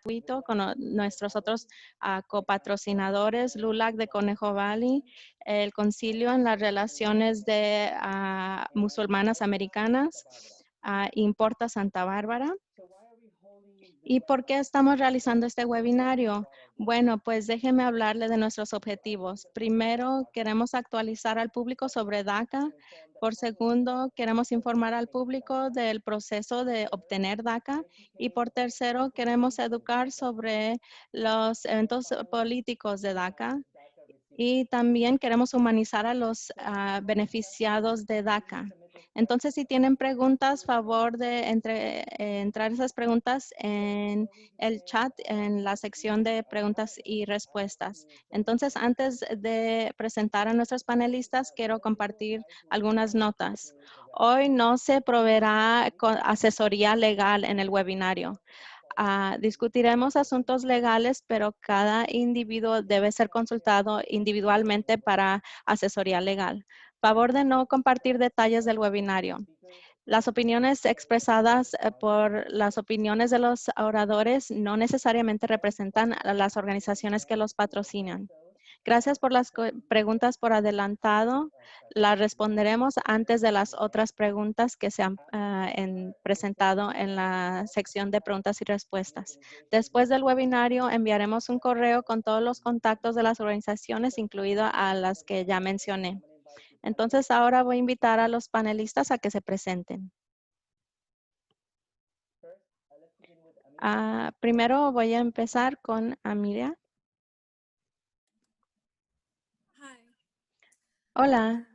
gratuito con nuestros otros copatrocinadores, LULAC de Conejo Valley, el Concilio en las Relaciones de Musulmanas Americanas, Importa Santa Bárbara. ¿Y por qué estamos realizando este webinario? Bueno, pues déjeme hablarle de nuestros objetivos. Primero, queremos actualizar al público sobre DACA. Por segundo, queremos informar al público del proceso de obtener DACA. Y por tercero, queremos educar sobre los eventos políticos de DACA. Y también queremos humanizar a los beneficiados de DACA. Entonces, si tienen preguntas, favor de entrar esas preguntas en el chat, en la sección de preguntas y respuestas. Entonces, antes de presentar a nuestros panelistas, quiero compartir algunas notas. Hoy no se proveerá asesoría legal en el webinario. Discutiremos asuntos legales, pero cada individuo debe ser consultado individualmente para asesoría legal. Favor de no compartir detalles del webinario. Las opiniones expresadas por las opiniones de los oradores no necesariamente representan a las organizaciones que los patrocinan. Gracias por las preguntas por adelantado. Las responderemos antes de las otras preguntas que se han presentado en la sección de preguntas y respuestas. Después del webinario, enviaremos un correo con todos los contactos de las organizaciones, incluido a las que ya mencioné. Entonces, ahora voy a invitar a los panelistas a que se presenten. Primero voy a empezar con Amilia. Hola.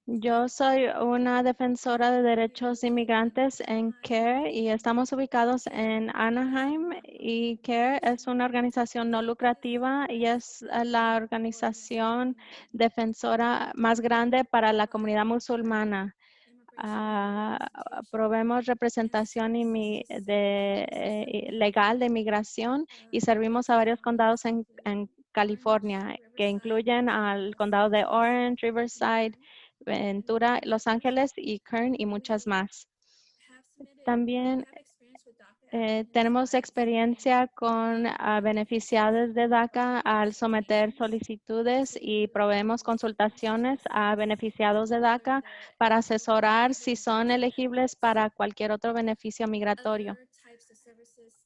Yo soy una defensora de derechos inmigrantes en CARE y estamos ubicados en Anaheim, y CARE es una organización no lucrativa y es la organización defensora más grande para la comunidad musulmana. Proveemos representación legal de inmigración y servimos a varios condados en California, que incluyen al condado de Orange, Riverside, Ventura, Los Ángeles y Kern y muchas más. También tenemos experiencia con beneficiados de DACA al someter solicitudes y proveemos consultaciones a beneficiados de DACA para asesorar si son elegibles para cualquier otro beneficio migratorio.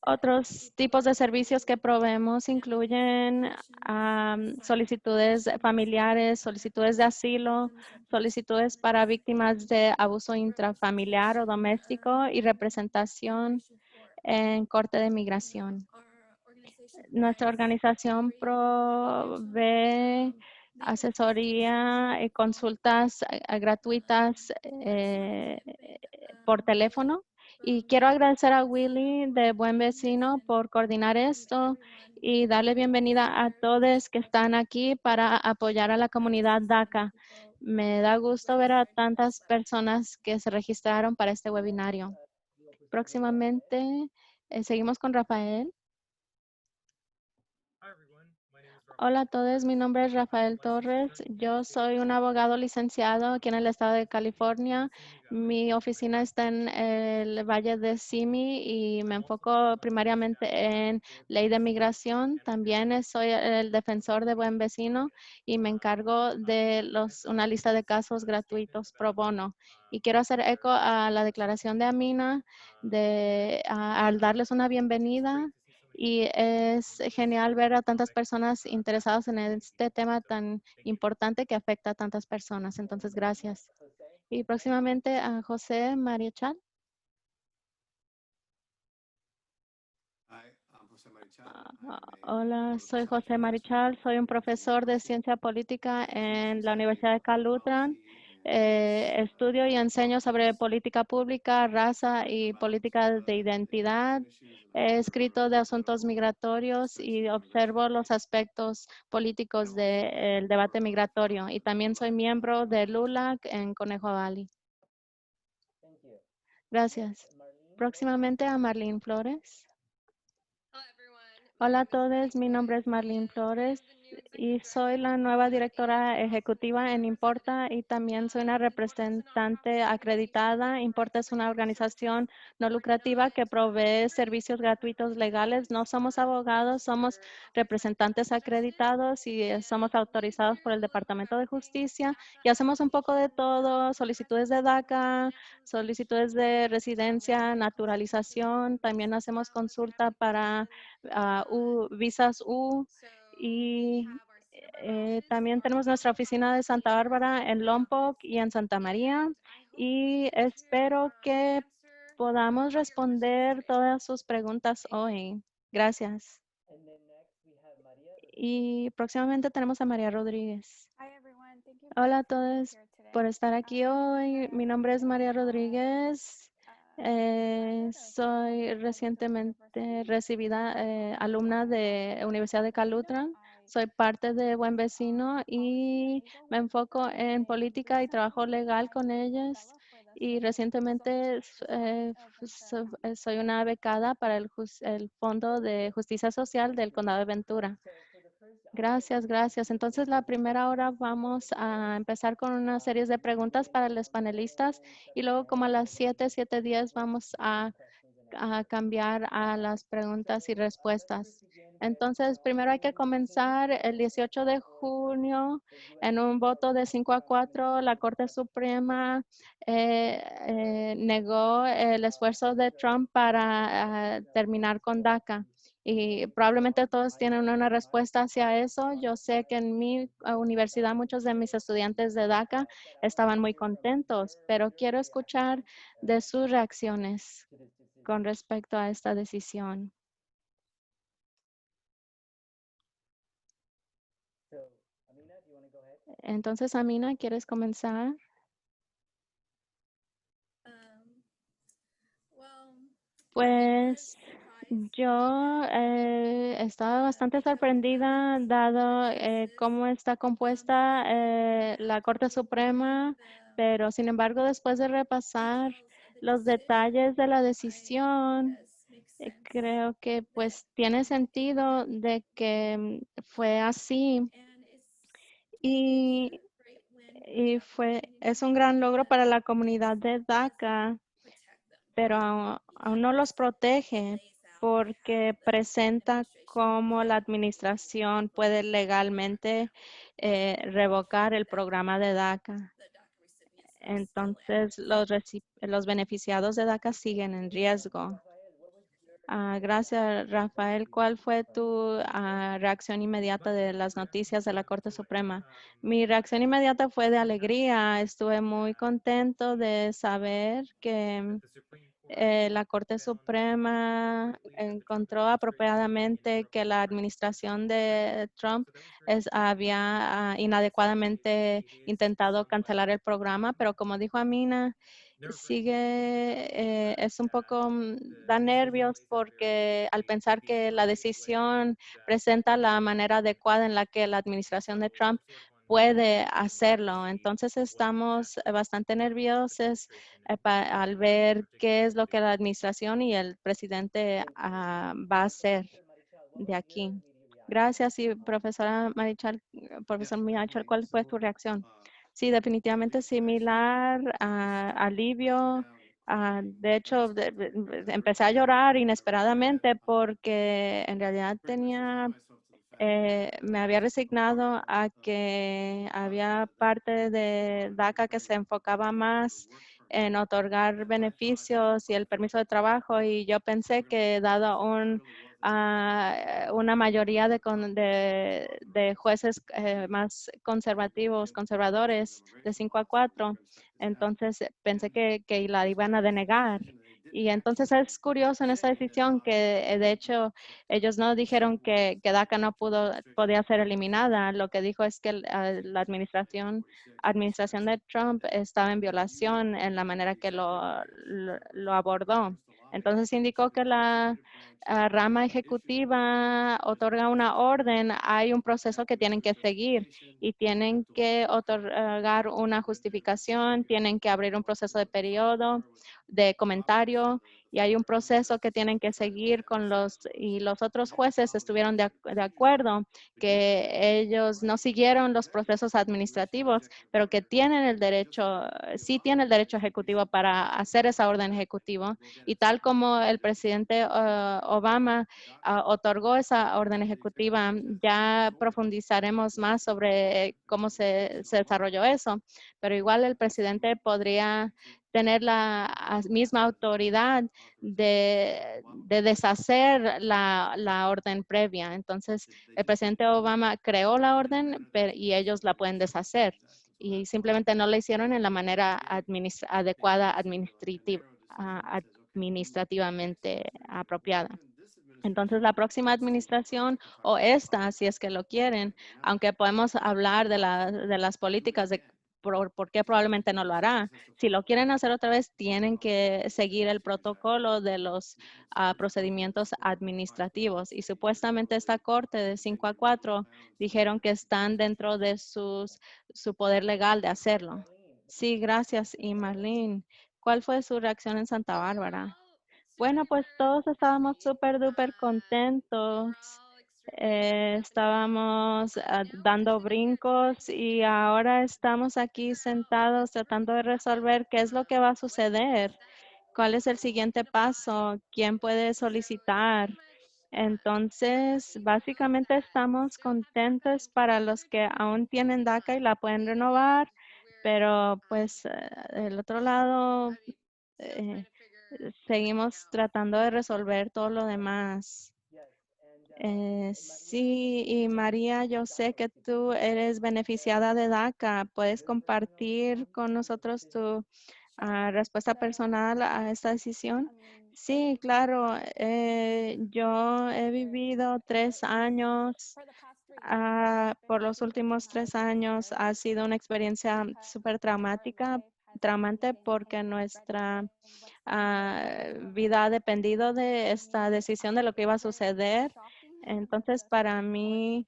Otros tipos de servicios que proveemos incluyen solicitudes familiares, solicitudes de asilo, solicitudes para víctimas de abuso intrafamiliar o doméstico y representación en Corte de Migración. Nuestra organización provee asesoría y consultas gratuitas por teléfono. Y quiero agradecer a Willy de Buen Vecino por coordinar esto y darle bienvenida a todos que están aquí para apoyar a la comunidad DACA. Me da gusto ver a tantas personas que se registraron para este webinario. Próximamente seguimos con Rafael. Hola a todos, mi nombre es Rafael Torres. Yo soy un abogado licenciado aquí en el estado de California. Mi oficina está en el Valle de Simi y me enfoco primariamente en ley de migración. También soy el defensor de Buen Vecino y me encargo de una lista de casos gratuitos pro bono. Y quiero hacer eco a la declaración de Amina al darles una bienvenida. Y es genial ver a tantas personas interesadas en este tema tan importante que afecta a tantas personas. Entonces, gracias. Y próximamente a José Marichal. Hola, soy José Marichal. Soy un profesor de ciencia política en la Universidad de Cal Lutheran. Estudio y enseño sobre política pública, raza y política de identidad. He escrito de asuntos migratorios y observo los aspectos políticos del debate migratorio. Y también soy miembro de LULAC en Conejo Valley. Gracias. Próximamente a Marlene Flores. Hola a todos, mi nombre es Marlene Flores. y soy la nueva directora ejecutiva en Importa y también soy una representante acreditada. Importa es una organización no lucrativa que provee servicios gratuitos legales. No somos abogados, somos representantes acreditados y somos autorizados por el Departamento de Justicia y hacemos un poco de todo, solicitudes de DACA, solicitudes de residencia, naturalización. También hacemos consulta para visas U y también tenemos nuestra oficina de Santa Bárbara en Lompoc y en Santa María y espero que podamos responder todas sus preguntas hoy. Gracias. Y próximamente tenemos a María Rodríguez. Hola a todos por estar aquí hoy. Mi nombre es María Rodríguez. Soy recientemente recibida alumna de Universidad de Calutran. Soy parte de Buen Vecino y me enfoco en política y trabajo legal con ellas. Y recientemente soy una becada para el Fondo de Justicia Social del Condado de Ventura. Gracias, gracias. Entonces, la primera hora vamos a empezar con una serie de preguntas para los panelistas y luego como a las 7:10 vamos a cambiar a las preguntas y respuestas. Entonces, primero hay que comenzar el 18 de junio en un voto de 5-4. La Corte Suprema negó el esfuerzo de Trump para terminar con DACA. Y probablemente todos tienen una respuesta hacia eso. Yo sé que en mi universidad muchos de mis estudiantes de DACA estaban muy contentos, pero quiero escuchar de sus reacciones con respecto a esta decisión. Entonces, Amina, ¿quieres comenzar? Pues yo estaba bastante sorprendida dado cómo está compuesta la Corte Suprema, pero sin embargo, después de repasar los detalles de la decisión, creo que pues tiene sentido de que fue así y, es un gran logro para la comunidad de DACA, pero aún no los protege porque presenta cómo la administración puede legalmente revocar el programa de DACA. Entonces, los beneficiados de DACA siguen en riesgo. Gracias, Rafael. ¿Cuál fue tu reacción inmediata de las noticias de la Corte Suprema? Mi reacción inmediata fue de alegría. Estuve muy contento de saber que la Corte Suprema encontró apropiadamente que la administración de Trump había inadecuadamente intentado cancelar el programa, pero como dijo Amina, es un poco, da nervios porque al pensar que la decisión presenta la manera adecuada en la que la administración de Trump puede hacerlo. Entonces estamos bastante nerviosos al ver qué es lo que la administración y el presidente va a hacer de aquí. Gracias. Y profesor Marichal, ¿cuál fue tu reacción? Sí, definitivamente similar, alivio. De hecho, empecé a llorar inesperadamente porque en realidad me había resignado a que había parte de DACA que se enfocaba más en otorgar beneficios y el permiso de trabajo y yo pensé que dado una mayoría de jueces más conservadores de 5-4, entonces pensé que la iban a denegar. Y entonces es curioso en esta decisión que de hecho ellos no dijeron que DACA no podía ser eliminada. Lo que dijo es que la administración de Trump estaba en violación en la manera que lo abordó. Entonces indicó que la rama ejecutiva otorga una orden, hay un proceso que tienen que seguir y tienen que otorgar una justificación, tienen que abrir un proceso de periodo, de comentario y hay un proceso que tienen que seguir y los otros jueces estuvieron de acuerdo que ellos no siguieron los procesos administrativos, pero que tienen el derecho, sí tienen el derecho ejecutivo para hacer esa orden ejecutiva. Y tal como el presidente Obama otorgó esa orden ejecutiva, ya profundizaremos más sobre cómo se desarrolló eso, pero igual el presidente podría tener la misma autoridad de deshacer la orden previa. Entonces, el presidente Obama creó la orden y ellos la pueden deshacer y simplemente no la hicieron en la manera adecuada administrativamente apropiada. Entonces, la próxima administración o esta, si es que lo quieren, aunque podemos hablar de las políticas de por qué probablemente no lo hará. Si lo quieren hacer otra vez, tienen que seguir el protocolo de los procedimientos administrativos. Y supuestamente esta corte de 5-4 dijeron que están dentro de su poder legal de hacerlo. Sí, gracias. Y Marlene, ¿cuál fue su reacción en Santa Bárbara? Bueno, pues todos estábamos súper duper contentos. Estábamos dando brincos y ahora estamos aquí sentados tratando de resolver qué es lo que va a suceder, cuál es el siguiente paso, quién puede solicitar. Entonces, básicamente estamos contentos para los que aún tienen DACA y la pueden renovar, pero pues del otro lado, eh, seguimos tratando de resolver todo lo demás. Sí, y María, yo sé que tú eres beneficiada de DACA. ¿Puedes compartir con nosotros tu respuesta personal a esta decisión? Sí, claro. Yo he vivido 3 años. Por los últimos 3 años ha sido una experiencia súper traumática, traumante porque nuestra vida ha dependido de esta decisión de lo que iba a suceder. Entonces, para mí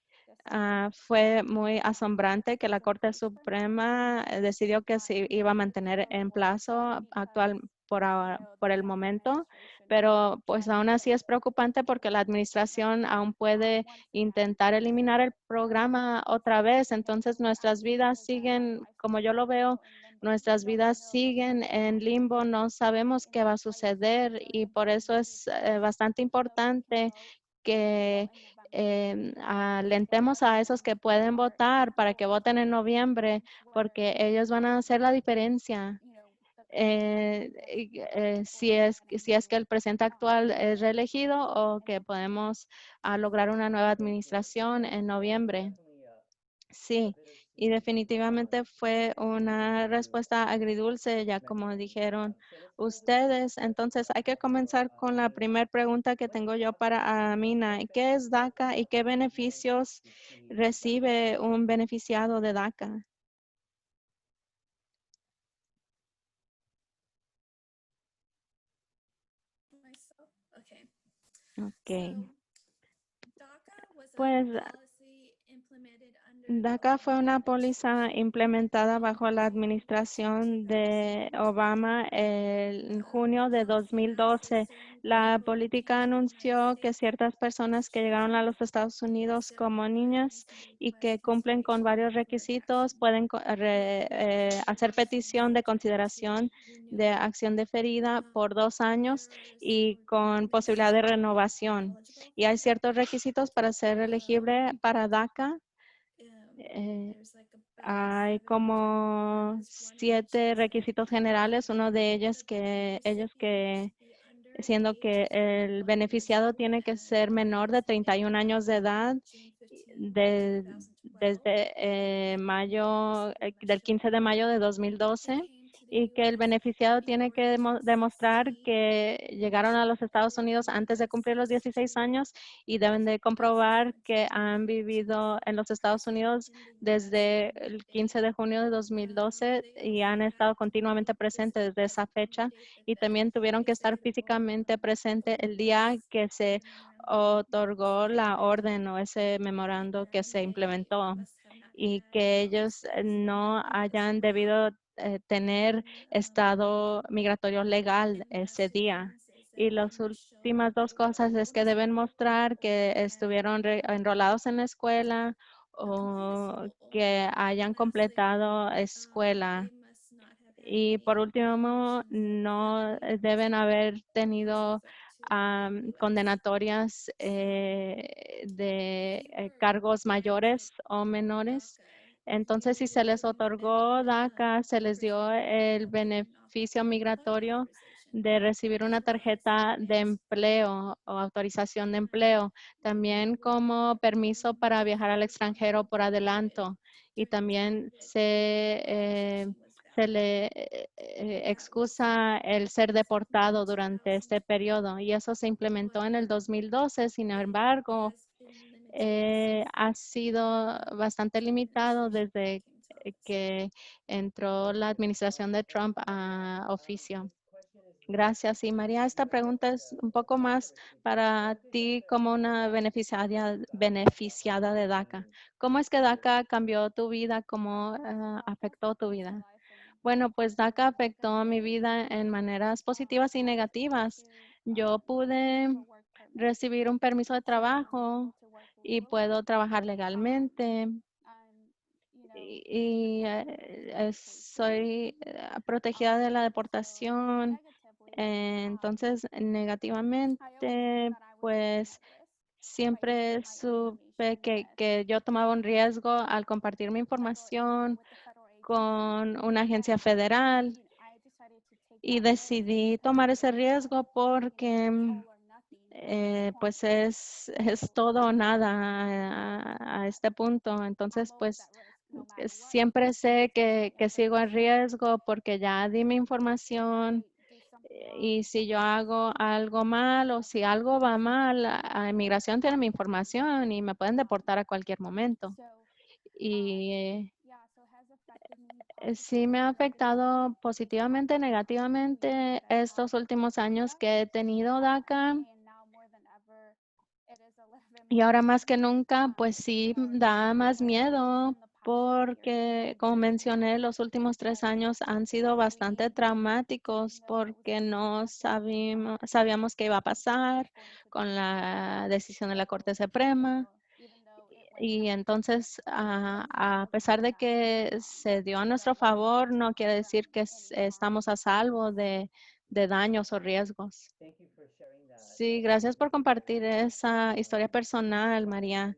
fue muy asombrante que la Corte Suprema decidió que se iba a mantener en plazo actual por el momento, pero pues aún así es preocupante porque la administración aún puede intentar eliminar el programa otra vez. Entonces, nuestras vidas siguen, como yo lo veo, nuestras vidas siguen en limbo, no sabemos qué va a suceder y por eso es bastante importante que alentemos a esos que pueden votar para que voten en noviembre, porque ellos van a hacer la diferencia. Si es que el presidente actual es reelegido o que podemos lograr una nueva administración en noviembre. Sí, y definitivamente fue una respuesta agridulce, ya como dijeron ustedes. Entonces, hay que comenzar con la primera pregunta que tengo yo para Amina. ¿Qué es DACA y qué beneficios recibe un beneficiado de DACA? Myself? Okay. Ok. So DACA was a Pues policy implemented under the DACA fue Obama una póliza administration implementada in bajo la May of administración de 2012. Obama en junio de Passed a 2012. certain La people política came to the United anunció que States ciertas personas as que llegaron a children los Estados with Unidos civil como niñas crimes and y que requesting cumplen con immigration varios and deferred requisitos action. pueden hacer petición de Subject to consideración de renewal. acción deferida por 2 años There are y some con posibilidad requisites de to be renovación. eligible Y for hay it. ciertos requisitos para ser elegible para DACA. Eh, There's like about Hay 7 general como requirements, one of which 7 is that requisitos generales, uno de ellos the ellos recipient que must be under the siendo age que of el 31 years beneficiado old tiene que and ser menor de was 31 entered años de edad June 15, de- 2012. desde mayo, Recipient must del show 15 de mayo de they 2012 came to the y que el U.S. beneficiado tiene before que June demostrar 16, que llegaron a los Estados Unidos antes de cumplir los 16 2016 años y deben de to be comprobar que frequently han vivido en los Estados Unidos in the U.S. desde from that el 15 date. de junio de 2012 They y also han have estado to continuamente be presentes physically desde esa present on the fecha date that y the también tuvieron que estar executive físicamente order presente el día was que se otorgó la orden o ese memorando que se they implementó must have not y had que ellos no US hayan right debido tener and estado migratorio legal and ese lastly día Y las últimas dos cosas es que deben mostrar que estuvieron enrolados en la escuela o que hayan completado escuela. Y por último, no deben haber tenido condenatorias de cargos mayores o menores. Entonces, si se les otorgó DACA, se les dio el beneficio migratorio de recibir una tarjeta de empleo o autorización de empleo, también como permiso para viajar al extranjero por adelanto. Y también se le excusa el ser deportado durante este periodo y eso se implementó en el 2012. Sin embargo, ha sido bastante limitado desde que entró la administración de Trump a oficio. Gracias. Y María, esta pregunta es un poco más para ti como una beneficiada de DACA. ¿Cómo es que DACA cambió tu vida? ¿Cómo afectó tu vida? Bueno, pues DACA afectó mi vida en maneras positivas y negativas. Yo pude recibir un permiso de trabajo y puedo trabajar legalmente y soy protegida de la deportación. Entonces, negativamente, pues siempre supe que yo tomaba un riesgo al compartir mi información con una agencia federal y decidí tomar ese riesgo porque pues es todo o nada a este punto. Entonces, pues siempre sé que sigo en riesgo porque ya di mi información y si yo hago algo mal o si algo va mal, a inmigración tiene mi información y me pueden deportar a cualquier momento. Y sí me ha afectado positivamente, negativamente estos últimos años que he tenido DACA. Y ahora más que nunca, pues sí da más miedo porque, como mencioné, los últimos 3 años han sido bastante traumáticos porque no sabíamos qué iba a pasar con la decisión de la Corte Suprema. Y entonces, a pesar de que se dio a nuestro favor, no quiere decir que estamos a salvo de daños o riesgos. Sí, gracias por compartir esa historia personal, María.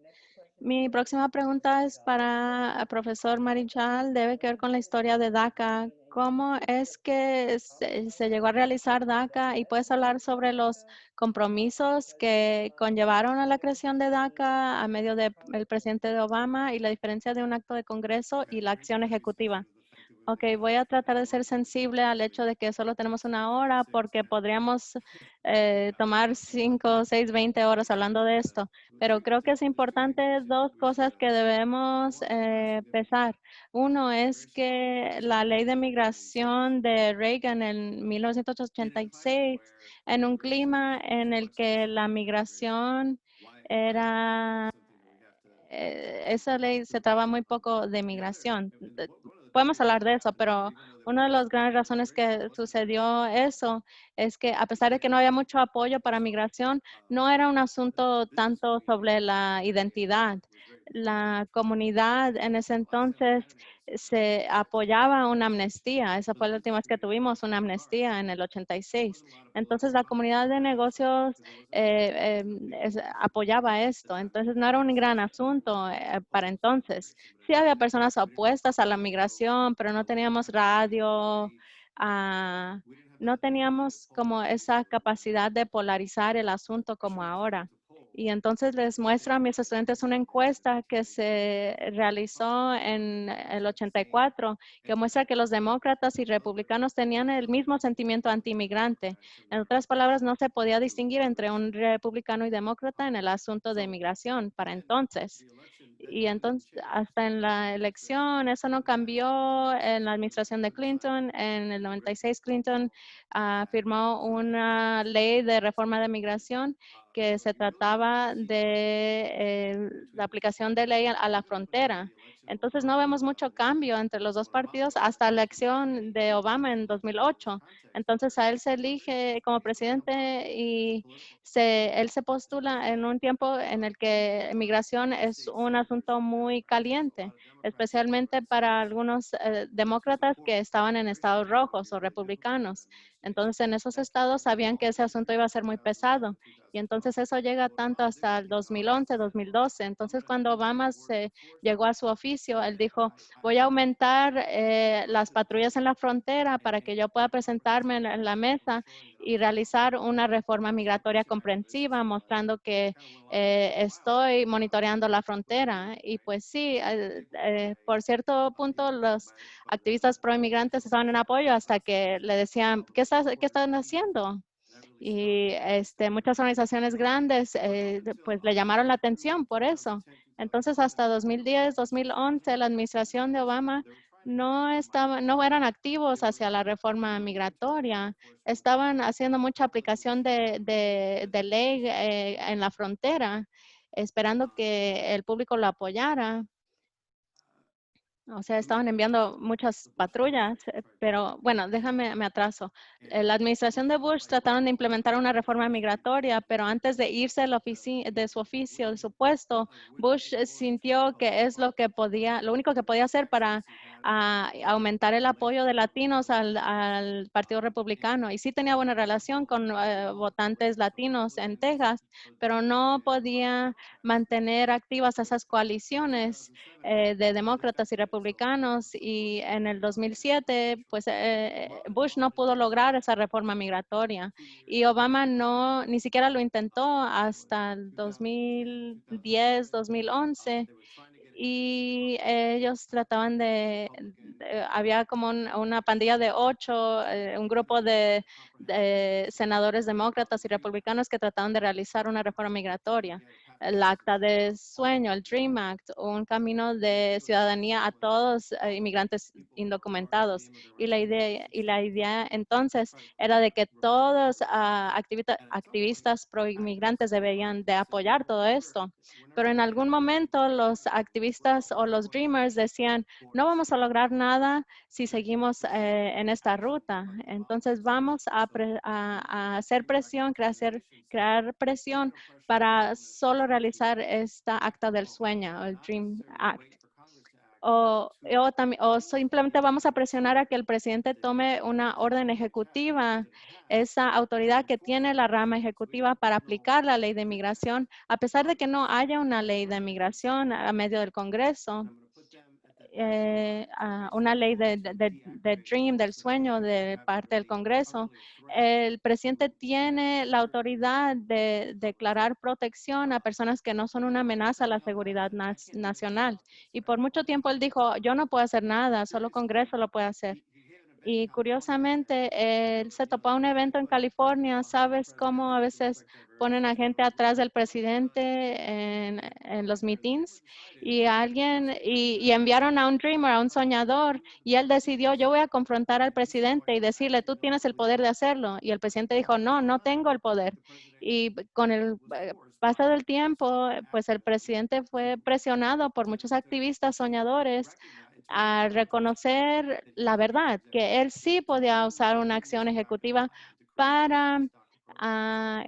Mi próxima pregunta es para el profesor Marichal. Debe que ver con la historia de DACA. ¿Cómo es que se llegó a realizar DACA? Y puedes hablar sobre los compromisos que conllevaron a la creación de DACA a medio del presidente de Obama y la diferencia de un acto de Congreso y la acción ejecutiva. Ok, voy a tratar de ser sensible al hecho de que solo tenemos una hora porque podríamos tomar 5, 6, 20 horas hablando de esto, pero creo que es importante dos cosas que debemos pesar. Uno es que la ley de migración de Reagan en 1986, en un clima en el que la migración era esa ley se traba muy poco de migración. Podemos hablar de eso, pero una de las grandes razones que sucedió eso es que a pesar de que no había mucho apoyo para migración, no era un asunto tanto sobre la identidad. La comunidad en ese entonces se apoyaba una amnistía. Esa fue la última vez que tuvimos una amnistía en el 86. Entonces la comunidad de negocios apoyaba esto. Entonces no era un gran asunto para entonces. Sí había personas opuestas a la migración, pero no teníamos radio, ah, no teníamos como esa capacidad de polarizar el asunto como ahora. Y entonces les muestro a mis estudiantes una encuesta que se realizó en el 84, que muestra que los demócratas y republicanos tenían el mismo sentimiento antimigrante. En otras palabras, no se podía distinguir entre un republicano y demócrata en el asunto de migración para entonces. Y entonces, hasta en la elección, eso no cambió en la administración de Clinton. En el 96, Clinton firmó una ley de reforma de migración que se trataba de la aplicación de ley a la frontera. Entonces no vemos mucho cambio entre los dos partidos hasta la elección de Obama en 2008. Entonces a él se elige como presidente y él se postula en un tiempo en el que migración es un asunto muy caliente, especialmente para algunos demócratas que estaban en estados rojos o republicanos. Entonces en esos estados sabían que ese asunto iba a ser muy pesado. Y entonces eso llega tanto hasta el 2011, 2012. Entonces cuando Obama se llegó a su oficio, él dijo, voy a aumentar las patrullas en la frontera para que yo pueda presentarme en la mesa y realizar una reforma migratoria comprensiva, mostrando que estoy monitoreando la frontera. Y pues sí, por cierto punto, los activistas pro inmigrantes estaban en apoyo hasta que le decían, qué están haciendo? Y muchas organizaciones grandes pues le llamaron la atención por eso. Entonces hasta 2010, 2011, la administración de Obama no eran activos hacia la reforma migratoria. Estaban haciendo mucha aplicación de ley en la frontera, esperando que el público lo apoyara. O sea, estaban enviando muchas patrullas, pero bueno, me atraso. La administración de Bush trataron de implementar una reforma migratoria, pero antes de irse de, de su oficio, de su puesto, Bush sintió que es lo único que podía hacer para aumentar el apoyo de latinos al Partido Republicano. Y sí tenía buena relación con votantes latinos en Texas, pero no podía mantener activas esas coaliciones de demócratas y republicanos, y en el 2007 pues Bush no pudo lograr esa reforma migratoria y Obama ni siquiera lo intentó hasta el 2010, 2011, y ellos trataban había como una pandilla de 8, un grupo de senadores demócratas y republicanos que trataban de realizar una reforma migratoria. El acta de sueño, el Dream Act, un camino de ciudadanía a todos inmigrantes indocumentados. Y la idea entonces era de que todos activistas pro inmigrantes deberían de apoyar todo esto. Pero en algún momento los activistas o los Dreamers decían, no vamos a lograr nada si seguimos en esta ruta. Entonces vamos a hacer presión, crear presión para solo realizar esta acta del sueño, el Dream Act. O simplemente vamos a presionar a que el presidente tome una orden ejecutiva, esa autoridad que tiene la rama ejecutiva para aplicar la ley de migración, a pesar de que no haya una ley de migración a medio del Congreso. Una ley de Dream, del sueño de parte del Congreso. El presidente tiene la autoridad de declarar protección a personas que no son una amenaza a la seguridad nacional. Y por mucho tiempo él dijo, yo no puedo hacer nada, solo Congreso lo puede hacer. Y curiosamente, él se topó a un evento en California. ¿Sabes cómo a veces ponen a gente atrás del presidente en los meetings? Y enviaron a un dreamer, a un soñador, y él decidió, yo voy a confrontar al presidente y decirle, tú tienes el poder de hacerlo. Y el presidente dijo, no, no tengo el poder. Y con el paso del tiempo, pues el presidente fue presionado por muchos activistas soñadores a reconocer la verdad, que él sí podía usar una acción ejecutiva para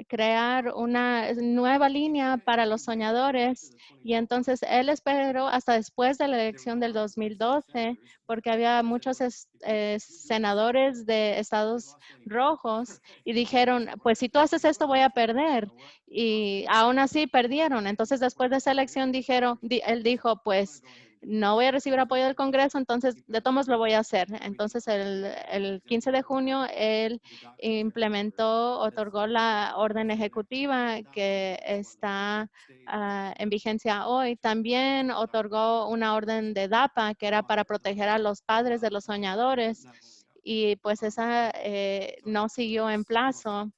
crear una nueva línea para los soñadores. Y entonces él esperó hasta después de la elección del 2012, porque había muchos senadores de estados rojos y dijeron, pues si tú haces esto voy a perder. Y aún así perdieron. Entonces después de esa elección él dijo, pues no voy a recibir apoyo del Congreso, entonces de todos lo voy a hacer. Entonces el 15 de junio él otorgó la orden ejecutiva que está en vigencia hoy. También otorgó una orden de DAPA que era para proteger a los padres de los soñadores, y pues esa no siguió en plazo,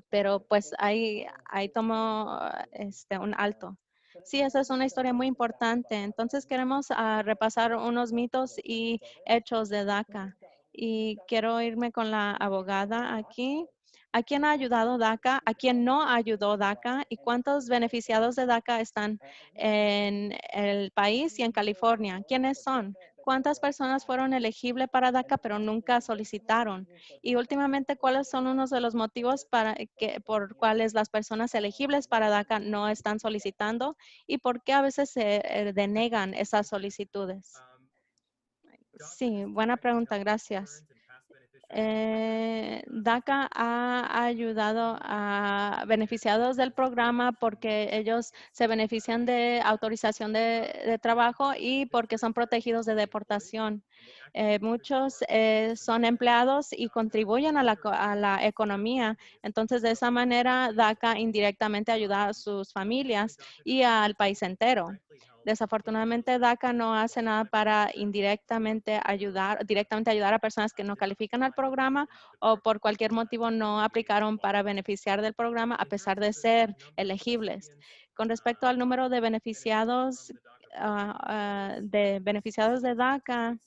pero pues ahí tomó un alto. Sí, esa es una historia muy importante. Entonces queremos repasar unos mitos y hechos de DACA. Y quiero irme con la abogada aquí. ¿A quién ha ayudado DACA? ¿A quién no ayudó DACA? ¿Y cuántos beneficiados de DACA están en el país y en California? ¿Quiénes son? ¿Cuántas personas fueron elegibles para DACA pero nunca solicitaron? Y últimamente, ¿cuáles son unos de los motivos por cuales las personas elegibles para DACA no están solicitando? ¿Y por qué a veces se denegan esas solicitudes? Sí, buena pregunta, gracias. DACA ha ayudado a beneficiados del programa porque ellos se benefician de autorización de trabajo y porque son protegidos de deportación. Muchos son empleados y contribuyen a a la economía. Entonces, de esa manera, DACA indirectamente ayuda a sus familias y al país entero. Desafortunadamente, DACA no hace nada para directamente ayudar a personas que no califican al programa o por cualquier motivo no aplicaron para beneficiar del programa a pesar de ser elegibles. Con respecto al número de beneficiados de DACA,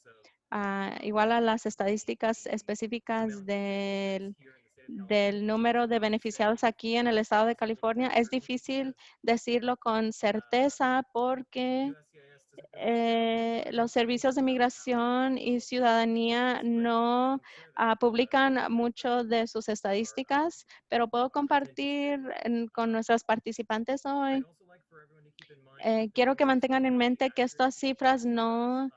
igual a las estadísticas específicas del número de beneficiados aquí en el estado de California, es difícil decirlo con certeza porque los servicios de migración y ciudadanía no publican mucho de sus estadísticas, pero puedo compartir con nuestros participantes hoy. Quiero que mantengan en mente que estas cifras no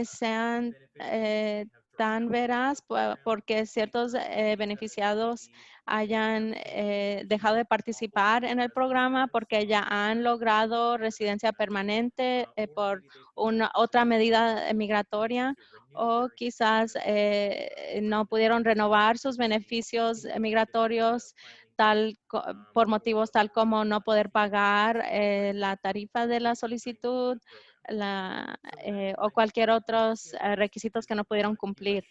sean tan veraz porque ciertos beneficiados hayan dejado de participar en el programa porque ya han logrado residencia permanente por otra medida migratoria o quizás no pudieron renovar sus beneficios migratorios por motivos tal como no poder pagar la tarifa de la solicitud o cualquier otros requisitos que no pudieron cumplir.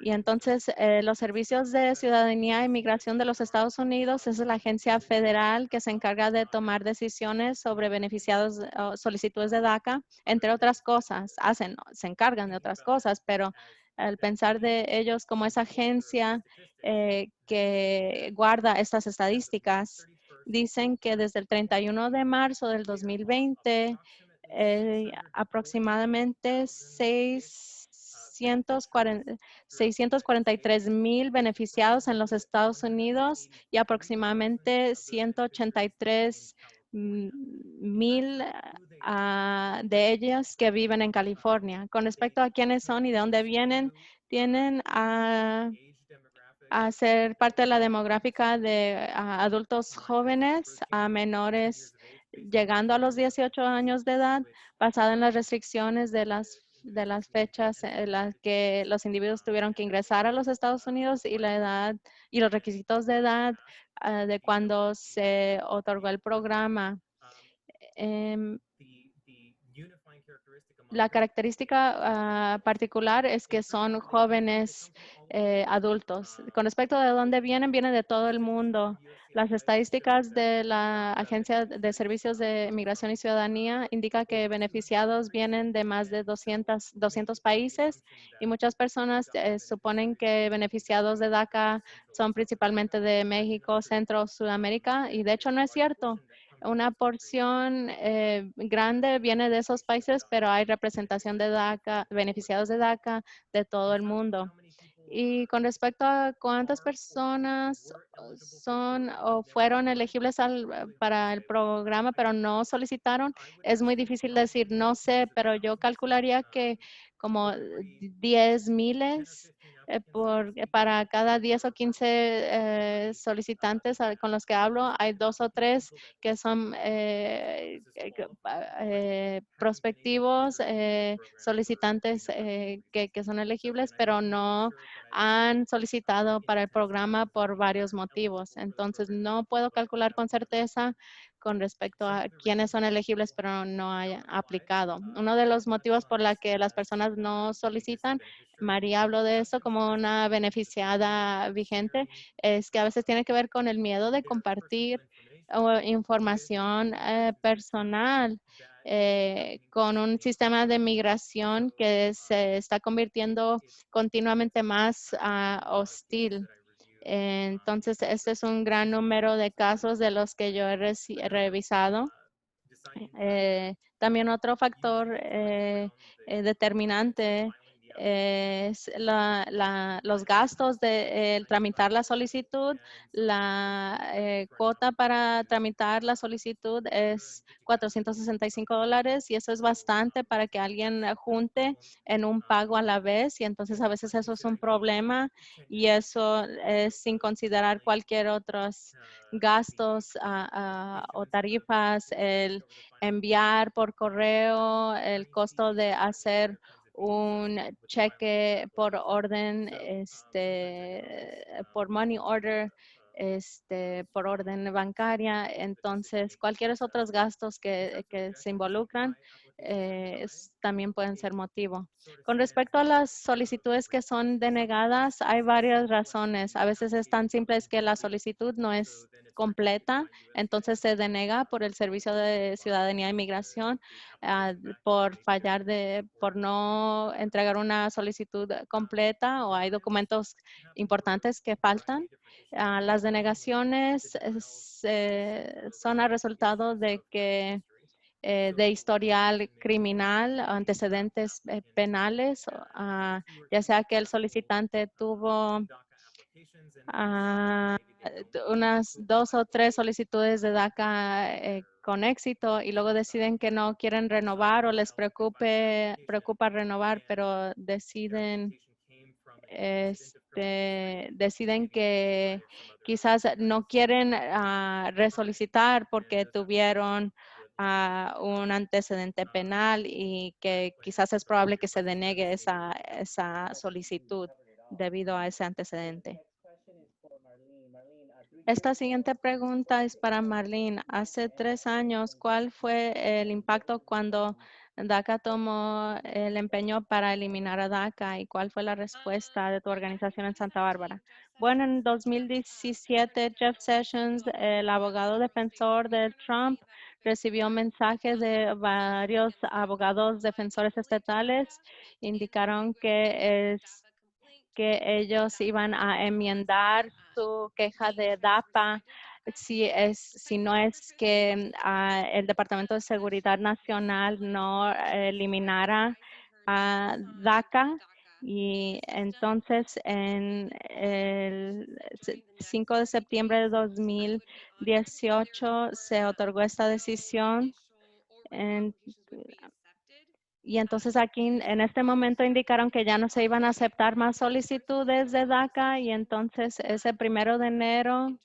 Y entonces, los servicios de ciudadanía e inmigración de los Estados Unidos es la agencia federal que se encarga de tomar decisiones sobre beneficiados o solicitudes de DACA, entre otras cosas. Se encargan de otras cosas, pero al pensar de ellos como esa agencia que guarda estas estadísticas, dicen que desde el 31 de marzo del 2020, aproximadamente 643,000 beneficiados en los Estados Unidos y aproximadamente 183,000 de ellas que viven en California. Con respecto a quiénes son y de dónde vienen, tienen a ser parte de la demográfica de adultos jóvenes a menores llegando a los 18 años de edad, basada en las restricciones de las fechas en las que los individuos tuvieron que ingresar a los Estados Unidos y la edad y los requisitos de edad de cuando se otorgó el programa. Em, la característica particular es que son jóvenes adultos. Con respecto a de dónde vienen, vienen de todo el mundo. Las estadísticas de la Agencia de Servicios de Migración y Ciudadanía indica que beneficiados vienen de más de 200 países y muchas personas suponen que beneficiados de DACA son principalmente de México, Centro, Sudamérica y de hecho no es cierto. Una porción grande viene de esos países, pero hay representación de DACA, beneficiados de DACA de todo el mundo. Y con respecto a cuántas personas son o fueron elegibles para el programa, pero no solicitaron, es muy difícil decir, no sé, pero yo calcularía que como 10 miles para cada 10 o 15 solicitantes con los que hablo, hay dos o tres que son prospectivos, solicitantes que son elegibles, pero no han solicitado para el programa por varios motivos. Entonces, no puedo calcular con certeza con respecto a quiénes son elegibles, pero no hayan aplicado. Uno de los motivos por la que las personas no solicitan, María habló de eso como una beneficiada vigente, es que a veces tiene que ver con el miedo de compartir información personal con un sistema de migración que se está convirtiendo continuamente más hostil. Entonces, este es un gran número de casos de los que yo he revisado. También otro factor determinante es los gastos de tramitar la solicitud. La cuota para tramitar la solicitud es $465 y eso es bastante para que alguien junte en un pago a la vez y entonces a veces eso es un problema y eso es sin considerar cualquier otros gastos o tarifas, el enviar por correo, el costo de hacer un cheque por orden, por money order, por orden bancaria. Entonces, cualquier otros gastos que se involucran también pueden ser motivo. Con respecto a las solicitudes que son denegadas, hay varias razones. A veces es tan simple es que la solicitud no es completa, entonces se denega por el Servicio de Ciudadanía e Inmigración por por no entregar una solicitud completa o hay documentos importantes que faltan. Las denegaciones son a resultado de que de historial criminal, antecedentes penales, ya sea que el solicitante tuvo unas 2 o 3 solicitudes de DACA con éxito y luego deciden que no quieren renovar o les preocupa renovar, pero deciden que quizás no quieren resolicitar porque tuvieron un antecedente penal y que quizás es probable que se denegue esa solicitud debido a ese antecedente. Esta siguiente pregunta es para Marlene. Hace 3 años, ¿cuál fue el impacto cuando DACA tomó el empeño para eliminar a DACA y cuál fue la respuesta de tu organización en Santa Bárbara? Bueno, en 2017, Jeff Sessions, el abogado defensor de Trump, recibió mensajes de varios abogados defensores estatales. Indicaron que ellos iban a enmendar su queja de DAPA si no es que el Departamento de Seguridad Nacional no eliminara a DACA. Y entonces en el 5 de septiembre de 2018 se otorgó esta decisión. Y entonces aquí en este momento indicaron que ya no se iban a aceptar más solicitudes de DACA y entonces ese 1 de enero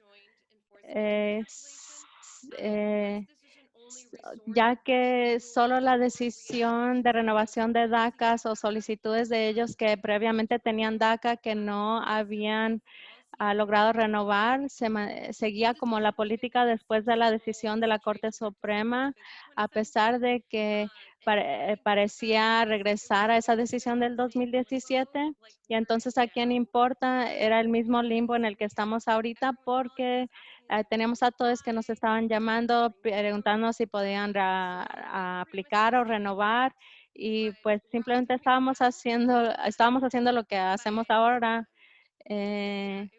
es, ya que solo la decisión de renovación de DACAs o solicitudes de ellos que previamente tenían DACA que no habían logrado renovar, seguía como la política después de la decisión de la Corte Suprema, a pesar de que parecía regresar a esa decisión del 2017. Y entonces a quién importa, era el mismo limbo en el que estamos ahorita porque teníamos a todos que nos estaban llamando, preguntando si podían aplicar o renovar. Y pues simplemente estábamos haciendo lo que hacemos ahora. Eh,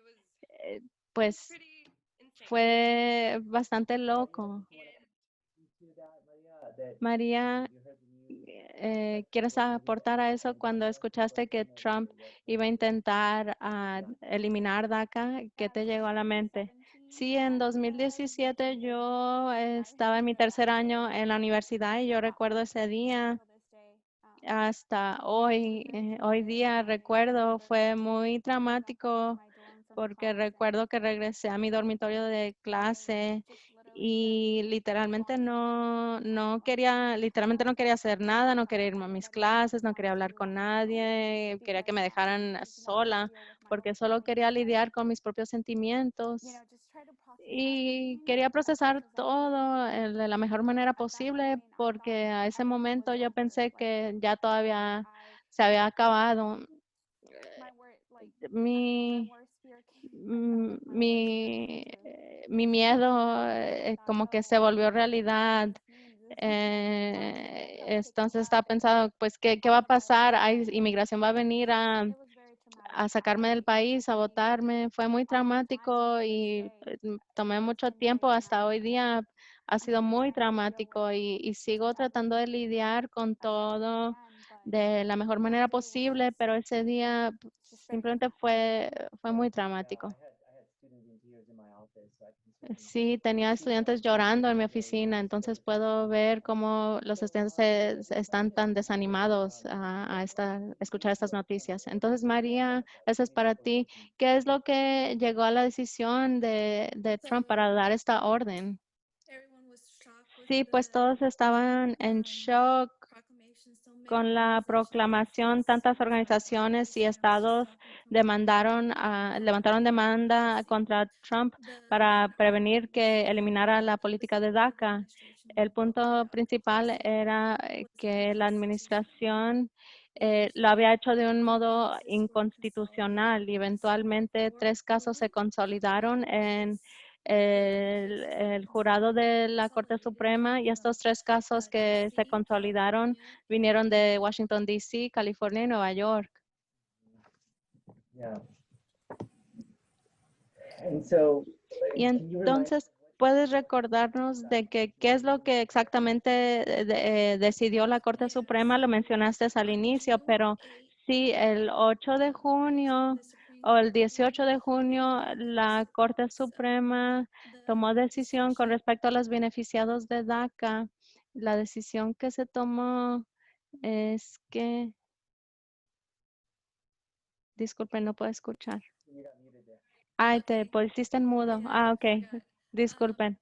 pues fue bastante loco. María, ¿quieres aportar a eso cuando escuchaste que Trump iba a intentar eliminar DACA? ¿Qué te llegó a la mente? Sí, en 2017 yo estaba en mi tercer año en la universidad y yo recuerdo ese día hasta hoy día recuerdo, fue muy dramático porque recuerdo que regresé a mi dormitorio de clase y literalmente no quería hacer nada, no quería irme a mis clases, no quería hablar con nadie, quería que me dejaran sola porque solo quería lidiar con mis propios sentimientos y quería procesar todo de la mejor manera posible porque a ese momento yo pensé que ya todavía se había acabado. Mi, mi miedo como que se volvió realidad. Entonces estaba pensando, pues, ¿qué va a pasar? Inmigración va a venir a sacarme del país, a botarme. Fue muy traumático y tomé mucho tiempo hasta hoy día. Ha sido muy traumático y sigo tratando de lidiar con todo de la mejor manera posible, pero ese día simplemente fue muy traumático. Sí, tenía estudiantes llorando en mi oficina, entonces puedo ver cómo los estudiantes están tan desanimados escuchar estas noticias. Entonces, María, eso es para ti. ¿Qué es lo que llegó a la decisión de Trump para dar esta orden? Sí, pues todos estaban en shock con la proclamación. Tantas organizaciones y estados levantaron demanda contra Trump para prevenir que eliminara la política de DACA. El punto principal era que la administración lo había hecho de un modo inconstitucional y eventualmente 3 casos se consolidaron en el jurado de la Corte Suprema, y estos 3 casos que se consolidaron vinieron de Washington, D.C., California y Nueva York. Yeah. And so, Y can you remind entonces, ¿puedes recordarnos de qué es lo que exactamente decidió la Corte Suprema? Lo mencionaste al inicio, pero sí, el 8 de junio o el 18 de junio, la Corte Suprema tomó decisión con respecto a los beneficiados de DACA. La decisión que se tomó es que, disculpen, no puedo escuchar. Ay, te pusiste en mudo. Ok, disculpen.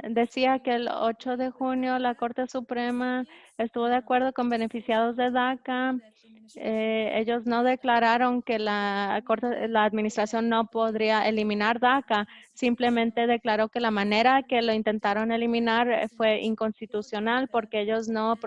Decía que el 8 de junio la Corte Suprema estuvo de acuerdo con beneficiados de DACA. Ellos no declararon que la administración no podría eliminar DACA, simplemente declaró que la manera que lo intentaron eliminar fue inconstitucional porque ellos no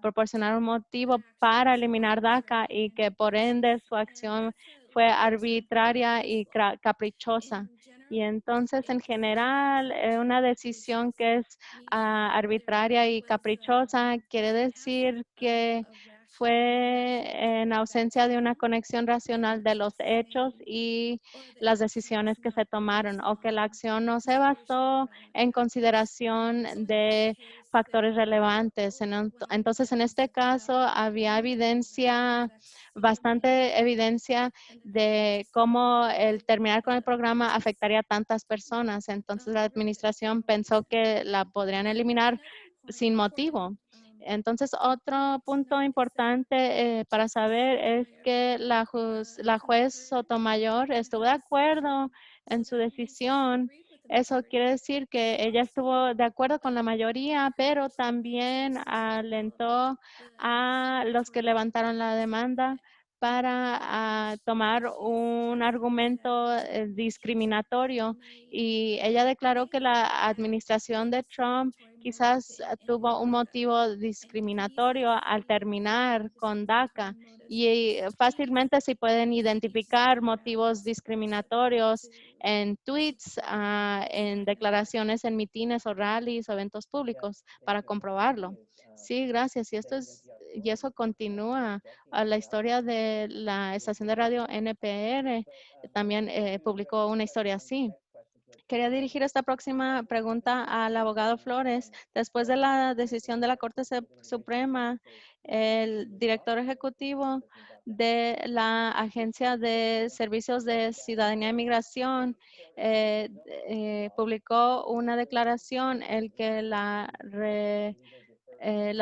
proporcionaron motivo para eliminar DACA y que por ende su acción fue arbitraria y caprichosa. Y entonces, en general, una decisión que es arbitraria y caprichosa quiere decir que fue en ausencia de una conexión racional de los hechos y las decisiones que se tomaron, o que la acción no se basó en consideración de factores relevantes. Entonces, en este caso, había bastante evidencia de cómo el terminar con el programa afectaría a tantas personas. Entonces, la administración pensó que la podrían eliminar sin motivo. Entonces, otro punto importante para saber es que la juez Sotomayor estuvo de acuerdo en su decisión. Eso quiere decir que ella estuvo de acuerdo con la mayoría, pero también alentó a los que levantaron la demanda para tomar un argumento discriminatorio, y ella declaró que la administración de Trump quizás tuvo un motivo discriminatorio al terminar con DACA, y fácilmente se pueden identificar motivos discriminatorios en tweets, en declaraciones en mitines o rallies o eventos públicos para comprobarlo. Sí, gracias. Y eso continúa a la historia de la estación de radio NPR. También publicó una historia así. Quería dirigir esta próxima pregunta al abogado Flores. Después de la decisión de la Corte Suprema, el director ejecutivo de la Agencia de Servicios de Ciudadanía e Migración publicó una declaración el que la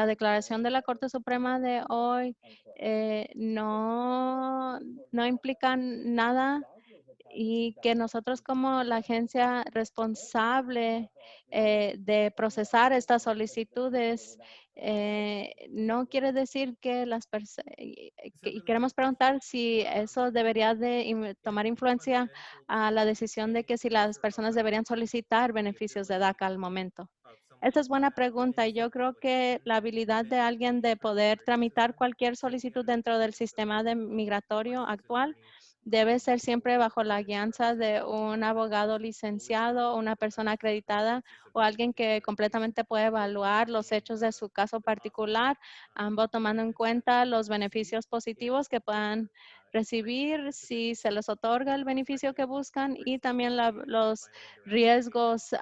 declaración de la Corte Suprema de hoy no implica nada, y que nosotros como la agencia responsable de procesar estas solicitudes, no quiere decir que y queremos preguntar si eso debería de tomar influencia a la decisión de que si las personas deberían solicitar beneficios de DACA al momento. Esa es buena pregunta, y yo creo que la habilidad de alguien de poder tramitar cualquier solicitud dentro del sistema migratorio actual debe ser siempre bajo la guianza de un abogado licenciado, una persona acreditada o alguien que completamente puede evaluar los hechos de su caso particular, ambos tomando en cuenta los beneficios positivos que puedan recibir si se les otorga el beneficio que buscan y también los riesgos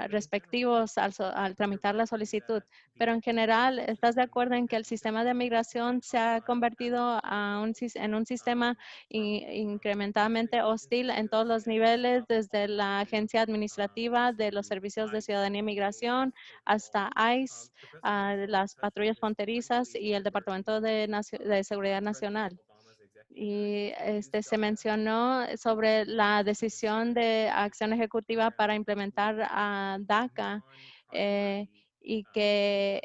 respectivos al tramitar la solicitud. Pero en general, ¿estás de acuerdo en que el sistema de migración se ha convertido en un sistema incrementadamente hostil en todos los niveles, desde la agencia administrativa de los servicios de ciudadanía y migración hasta ICE, las patrullas fronterizas y el Departamento de Seguridad Nacional? Y se mencionó sobre la decisión de acción ejecutiva para implementar a DACA eh, y que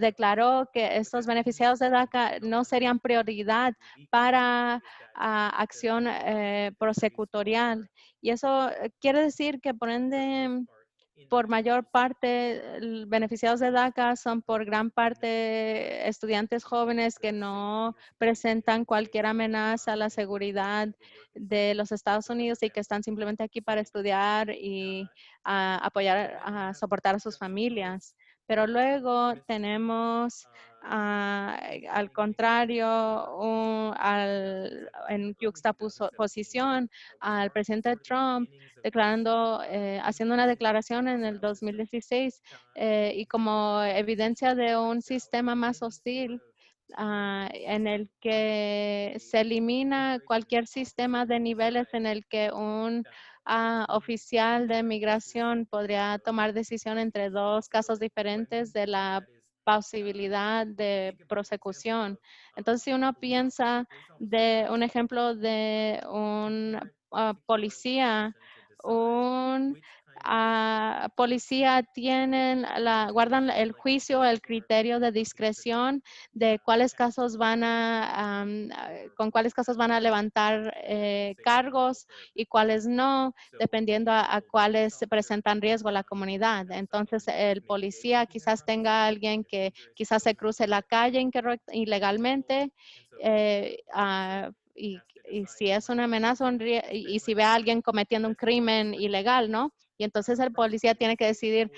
declaró que estos beneficiados de DACA no serían prioridad para acción prosecutorial. Y eso quiere decir que por ende por mayor parte, beneficiados de DACA son por gran parte estudiantes jóvenes que no presentan cualquier amenaza a la seguridad de los Estados Unidos y que están simplemente aquí para estudiar y apoyar, a soportar a sus familias. Pero luego tenemos, al contrario, en juxtaposición al presidente Trump declarando, haciendo una declaración en el 2016 y como evidencia de un sistema más hostil en el que se elimina cualquier sistema de niveles en el que un oficial de migración podría tomar decisión entre dos casos diferentes de la posibilidad de prosecución. Entonces, si uno piensa de un ejemplo de un policía, un policía guardan el juicio, el criterio de discreción de cuáles casos con cuáles casos van a levantar cargos y cuáles no, dependiendo a cuáles se presentan riesgo a la comunidad. Entonces, el policía quizás tenga a alguien que quizás se cruce la calle ilegalmente y si es una amenaza y si ve a alguien cometiendo un crimen ilegal, ¿no? Y entonces el policía tiene que decidir,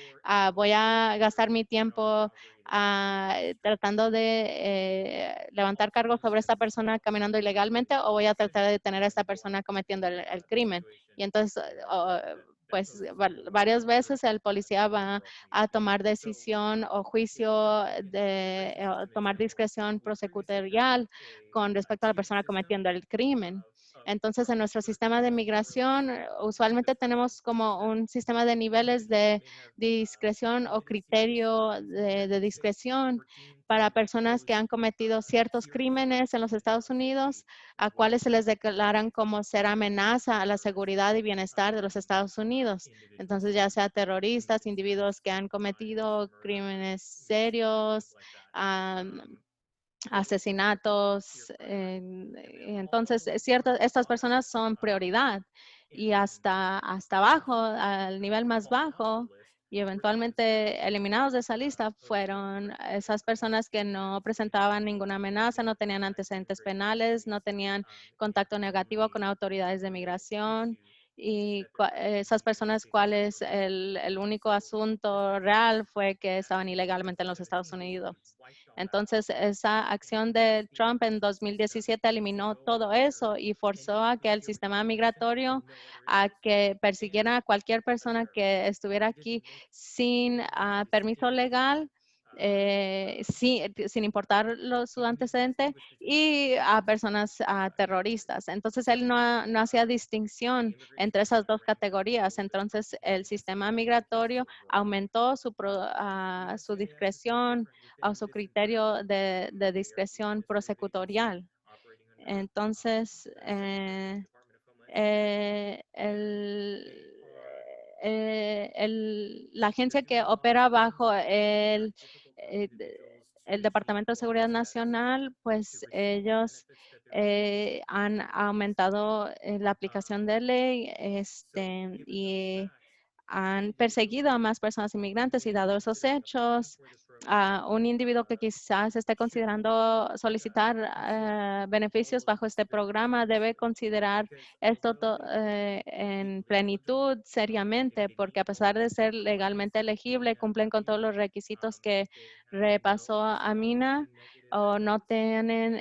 voy a gastar mi tiempo tratando de levantar cargos sobre esta persona caminando ilegalmente o voy a tratar de detener a esta persona cometiendo el crimen. Y entonces, pues varias veces el policía va a tomar decisión o juicio tomar discreción prosecutorial con respecto a la persona cometiendo el crimen. Entonces, en nuestro sistema de migración, usualmente tenemos como un sistema de niveles de discreción o criterio de discreción para personas que han cometido ciertos crímenes en los Estados Unidos, a cuales se les declaran como ser amenaza a la seguridad y bienestar de los Estados Unidos. Entonces, ya sea terroristas, individuos que han cometido crímenes serios, asesinatos. Entonces, es cierto, estas personas son prioridad y hasta abajo, al nivel más bajo y eventualmente eliminados de esa lista fueron esas personas que no presentaban ninguna amenaza, no tenían antecedentes penales, no tenían contacto negativo con autoridades de migración y esas personas cuales el único asunto real fue que estaban ilegalmente en los Estados Unidos. Entonces, esa acción de Trump en 2017 eliminó todo eso y forzó a que el sistema migratorio a que persiguiera a cualquier persona que estuviera aquí sin permiso legal, sin importar su antecedente, y a personas terroristas. Entonces, él no hacía distinción entre esas dos categorías. Entonces, el sistema migratorio aumentó su discreción a su criterio de discreción prosecutorial. Entonces, eh, el, la agencia que opera bajo el Departamento de Seguridad Nacional, pues ellos han aumentado la aplicación de ley y han perseguido a más personas inmigrantes y dado esos hechos, a un individuo que quizás esté considerando solicitar beneficios bajo este programa debe considerar esto en plenitud, seriamente, porque a pesar de ser legalmente elegible, cumplen con todos los requisitos que repasó Amina o no tienen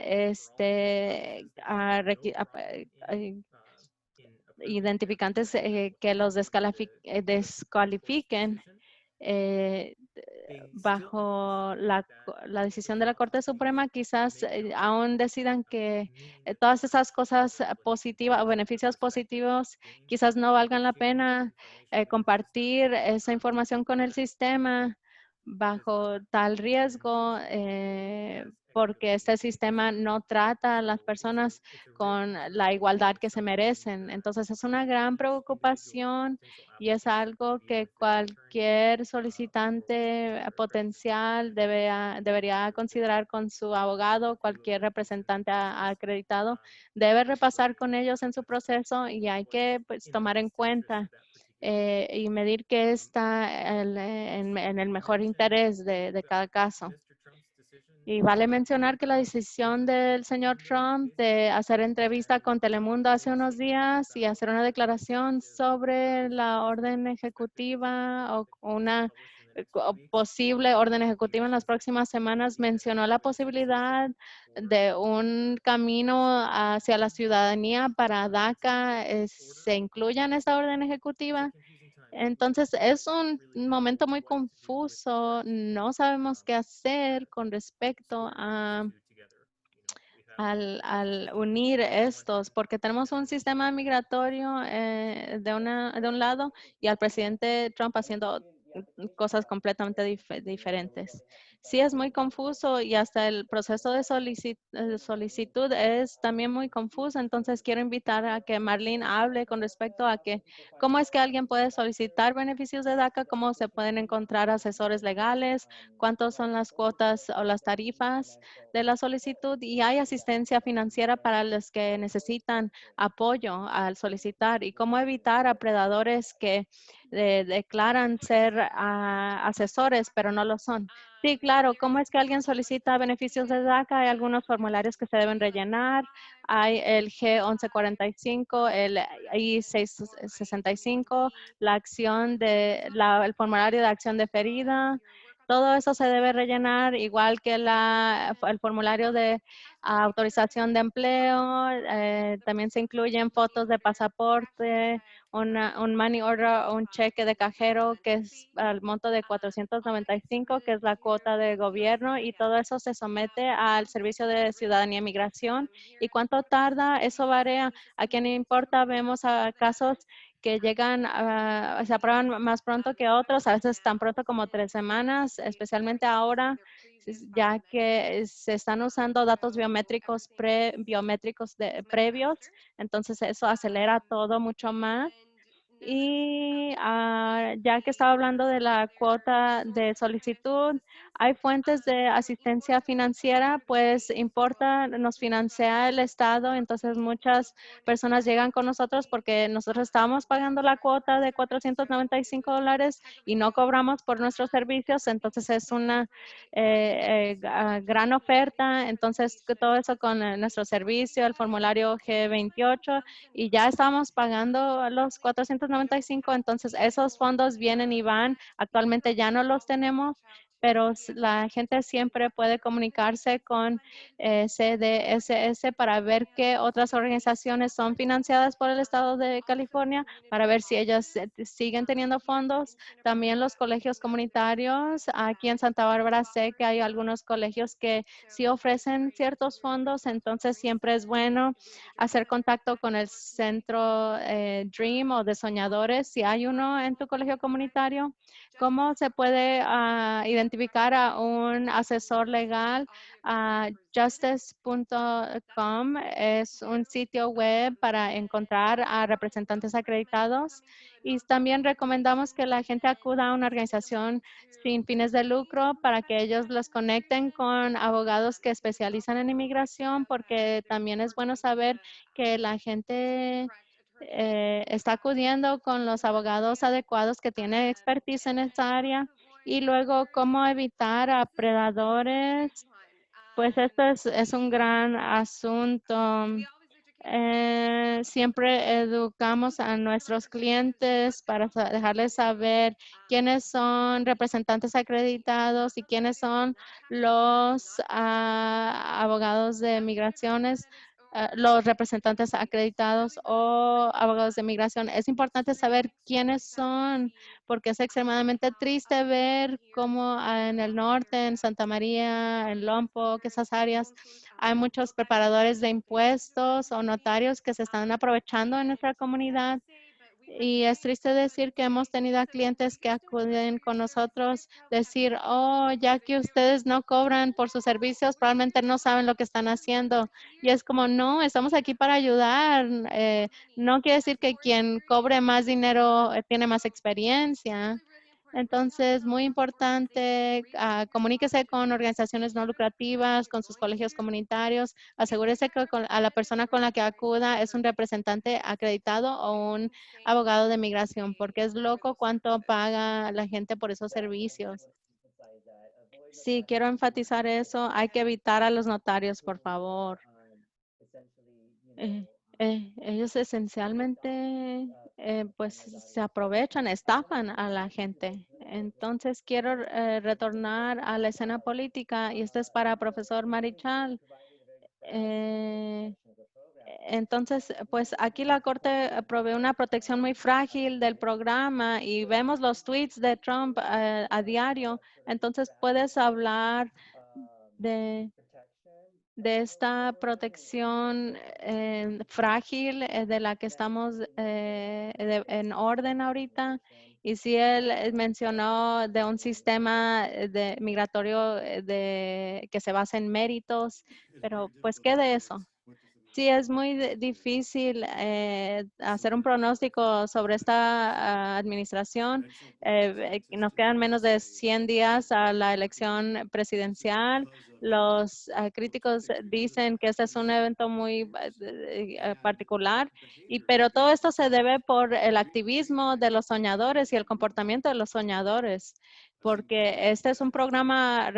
identificantes que los descalifiquen eh, bajo la decisión de la Corte Suprema, quizás aún decidan que todas esas cosas positivas o beneficios positivos quizás no valgan la pena compartir esa información con el sistema bajo tal riesgo, porque este sistema no trata a las personas con la igualdad que se merecen. Entonces es una gran preocupación y es algo que cualquier solicitante potencial debería considerar con su abogado, cualquier representante acreditado, debe repasar con ellos en su proceso y hay que pues, tomar en cuenta y medir qué está en el mejor interés de cada caso. Y vale mencionar que la decisión del señor Trump de hacer entrevista con Telemundo hace unos días y hacer una declaración sobre la orden ejecutiva o una posible orden ejecutiva en las próximas semanas mencionó la posibilidad de un camino hacia la ciudadanía para DACA se incluya en esta orden ejecutiva. Entonces, es un momento muy confuso. No sabemos qué hacer con respecto al unir estos, porque tenemos un sistema migratorio de un lado y al presidente Trump haciendo cosas completamente diferentes. Sí, es muy confuso y hasta el proceso de solicitud es también muy confuso. Entonces, quiero invitar a que Marlene hable con respecto a que cómo es que alguien puede solicitar beneficios de DACA, cómo se pueden encontrar asesores legales, cuántas son las cuotas o las tarifas de la solicitud y hay asistencia financiera para los que necesitan apoyo al solicitar y cómo evitar a predadores que declaran ser asesores, pero no lo son. Sí, claro. ¿Cómo es que alguien solicita beneficios de DACA? Hay algunos formularios que se deben rellenar. Hay el G1145, el I-665, la acción el formulario de acción deferida. Todo eso se debe rellenar, igual que el formulario de autorización de empleo. También se incluyen fotos de pasaporte, un money order o un cheque de cajero que es al monto de 495, que es la cuota de gobierno, y todo eso se somete al Servicio de Ciudadanía y Migración. ¿Y cuánto tarda? Eso varía. ¿A quién le importa? Vemos casos que llegan, se aprueban más pronto que otros, a veces tan pronto como 3 semanas, especialmente ahora, ya que se están usando datos biométricos previos, entonces eso acelera todo mucho más. Y ya que estaba hablando de la cuota de solicitud, hay fuentes de asistencia financiera, pues importa, nos financia el Estado, entonces muchas personas llegan con nosotros porque nosotros estábamos pagando la cuota de $495 y no cobramos por nuestros servicios, entonces es una gran oferta, entonces todo eso con nuestro servicio, el formulario G28 y ya estábamos pagando los 495, entonces esos fondos vienen y van. Actualmente ya no los tenemos, pero la gente siempre puede comunicarse con CDSS para ver qué otras organizaciones son financiadas por el estado de California, para ver si ellas siguen teniendo fondos. También los colegios comunitarios. Aquí en Santa Bárbara sé que hay algunos colegios que sí ofrecen ciertos fondos, entonces siempre es bueno hacer contacto con el centro DREAM o de soñadores, si hay uno en tu colegio comunitario. ¿Cómo se puede identificar a un asesor legal? Justice.com es un sitio web para encontrar a representantes acreditados y también recomendamos que la gente acuda a una organización sin fines de lucro para que ellos los conecten con abogados que especializan en inmigración, porque también es bueno saber que la gente está acudiendo con los abogados adecuados que tienen expertise en esta área y luego cómo evitar a predadores. Pues esto es un gran asunto. Siempre educamos a nuestros clientes para dejarles saber quiénes son representantes acreditados y quiénes son los abogados de migraciones, los representantes acreditados o abogados de migración. Es importante saber quiénes son, porque es extremadamente triste ver cómo en el norte, en Santa María, en Lompoc, esas áreas, hay muchos preparadores de impuestos o notarios que se están aprovechando en nuestra comunidad. Y es triste decir que hemos tenido a clientes que acuden con nosotros, decir, oh, ya que ustedes no cobran por sus servicios, probablemente no saben lo que están haciendo. Y es como, no, estamos aquí para ayudar. No quiere decir que quien cobre más dinero tiene más experiencia. Entonces, muy importante, comuníquese con organizaciones no lucrativas, con sus colegios comunitarios, asegúrese que a la persona con la que acuda es un representante acreditado o un abogado de migración, porque es loco cuánto paga la gente por esos servicios. Sí, quiero enfatizar eso. Hay que evitar a los notarios, por favor. Eh, Ellos esencialmente, pues, se aprovechan, estafan a la gente. Entonces, quiero retornar a la escena política y esto es para profesor Marichal. Eh, entonces, pues aquí la Corte provee una protección muy frágil del programa y vemos los tweets de Trump a diario. Entonces, puedes hablar de esta protección frágil de la que estamos en orden ahorita. Y si él mencionó de un sistema de migratorio que se basa en méritos, pero pues, ¿qué de eso? Sí, es muy difícil hacer un pronóstico sobre esta administración. Nos quedan menos de 100 días a la elección presidencial. Los críticos dicen que este es un evento muy particular, pero todo esto se debe por el activismo de los soñadores y el comportamiento de los soñadores, porque este es un programa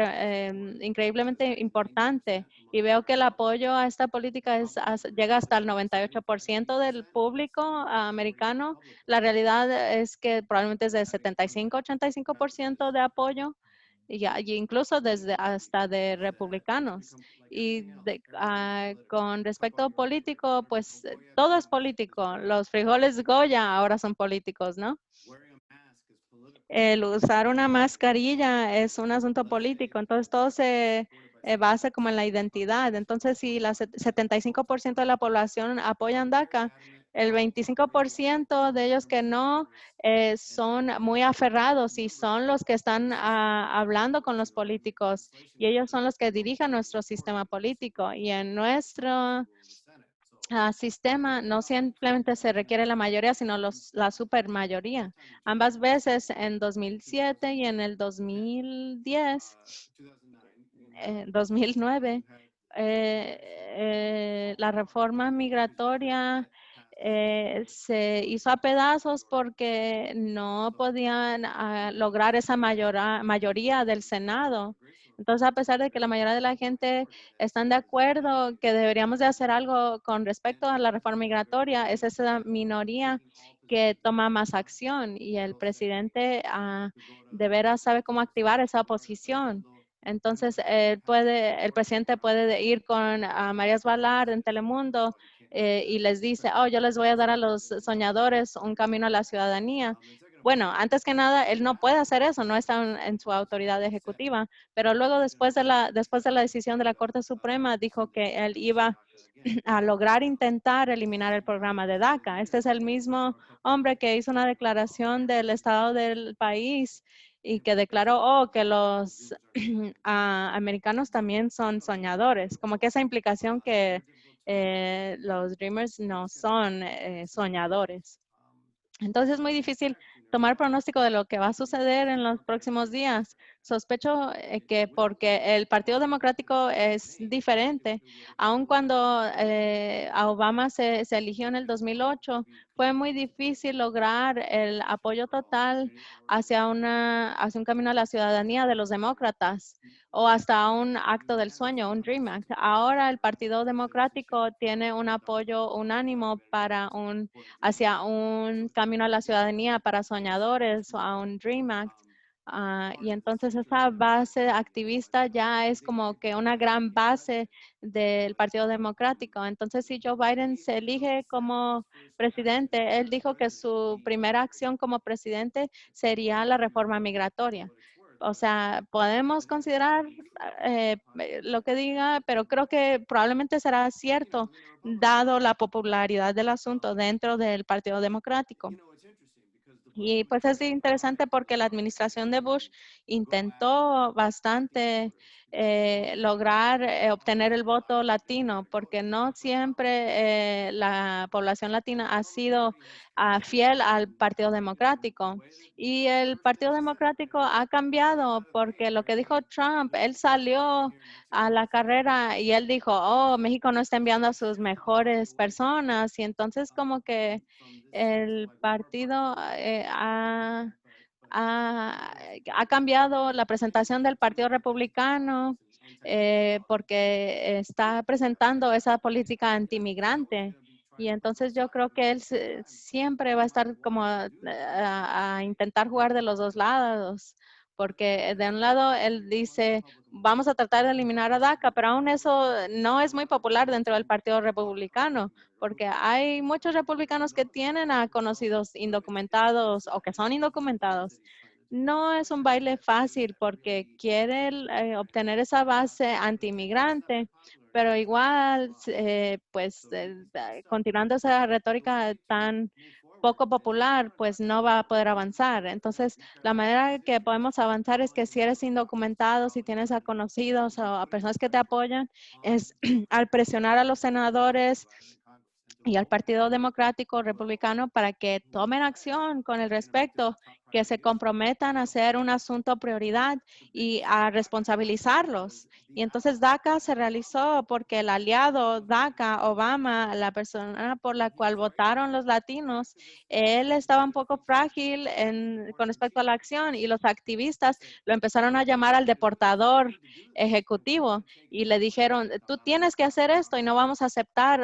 increíblemente importante y veo que el apoyo a esta política llega hasta el 98% del público americano. La realidad es que probablemente es de 75-85% de apoyo, y incluso desde hasta de republicanos. Y con respecto político, pues todo es político. Los frijoles Goya ahora son políticos, ¿no? El usar una mascarilla es un asunto político, entonces todo se basa como en la identidad. Entonces, si el 75% de la población apoyan DACA, el 25% de ellos que no son muy aferrados y son los que están hablando con los políticos y ellos son los que dirigen nuestro sistema político y en nuestro sistema no simplemente se requiere la mayoría, sino la supermayoría. Ambas veces en 2007 y en el 2010, 2009, la reforma migratoria se hizo a pedazos porque no podían lograr esa mayoría del Senado. Entonces, a pesar de que la mayoría de la gente están de acuerdo que deberíamos de hacer algo con respecto a la reforma migratoria, es esa minoría que toma más acción y el presidente de veras sabe cómo activar esa oposición. Entonces, el presidente puede ir con Marías Balard en Telemundo y les dice, oh, yo les voy a dar a los soñadores un camino a la ciudadanía. Bueno, antes que nada, él no puede hacer eso, no está en su autoridad ejecutiva, pero luego después de la decisión de la Corte Suprema, dijo que él iba a lograr intentar eliminar el programa de DACA. Este es el mismo hombre que hizo una declaración del estado del país y que declaró, que los americanos también son soñadores, como que esa implicación que los Dreamers no son soñadores. Entonces es muy difícil tomar pronóstico de lo que va a suceder en los próximos días, Sospecho que porque el Partido Democrático es diferente, aun cuando a Obama se eligió en el 2008, fue muy difícil lograr el apoyo total hacia un camino a la ciudadanía de los demócratas o hasta un acto del sueño, un Dream Act. Ahora el Partido Democrático tiene un apoyo unánimo hacia un camino a la ciudadanía para soñadores o a un Dream Act. Y entonces esa base activista ya es como que una gran base del Partido Democrático. Entonces, si Joe Biden se elige como presidente, él dijo que su primera acción como presidente sería la reforma migratoria. O sea, podemos considerar lo que diga, pero creo que probablemente será cierto, dado la popularidad del asunto dentro del Partido Democrático. Y pues es interesante porque la administración de Bush intentó bastante lograr obtener el voto latino, porque no siempre la población latina ha sido fiel al Partido Democrático. Y el Partido Democrático ha cambiado porque lo que dijo Trump, él salió a la carrera y él dijo, oh, México no está enviando a sus mejores personas. Y entonces como que el partido ha, ha cambiado la presentación del Partido Republicano porque está presentando esa política antimigrante. Y entonces yo creo que siempre va a estar como a intentar jugar de los dos lados, porque de un lado él dice, vamos a tratar de eliminar a DACA, pero aún eso no es muy popular dentro del Partido Republicano porque hay muchos republicanos que tienen a conocidos indocumentados o que son indocumentados. No es un baile fácil porque quieren obtener esa base antiinmigrante, pero igual, continuando esa retórica tan poco popular, pues no va a poder avanzar. Entonces, la manera que podemos avanzar es que si eres indocumentado, si tienes a conocidos o a personas que te apoyan, es al presionar a los senadores y al Partido Democrático Republicano para que tomen acción con el respecto, que se comprometan a hacer un asunto prioridad y a responsabilizarlos. Y entonces DACA se realizó porque el aliado DACA, Obama, la persona por la cual votaron los latinos, él estaba un poco frágil con respecto a la acción y los activistas lo empezaron a llamar al deportador ejecutivo y le dijeron, tú tienes que hacer esto y no vamos a aceptar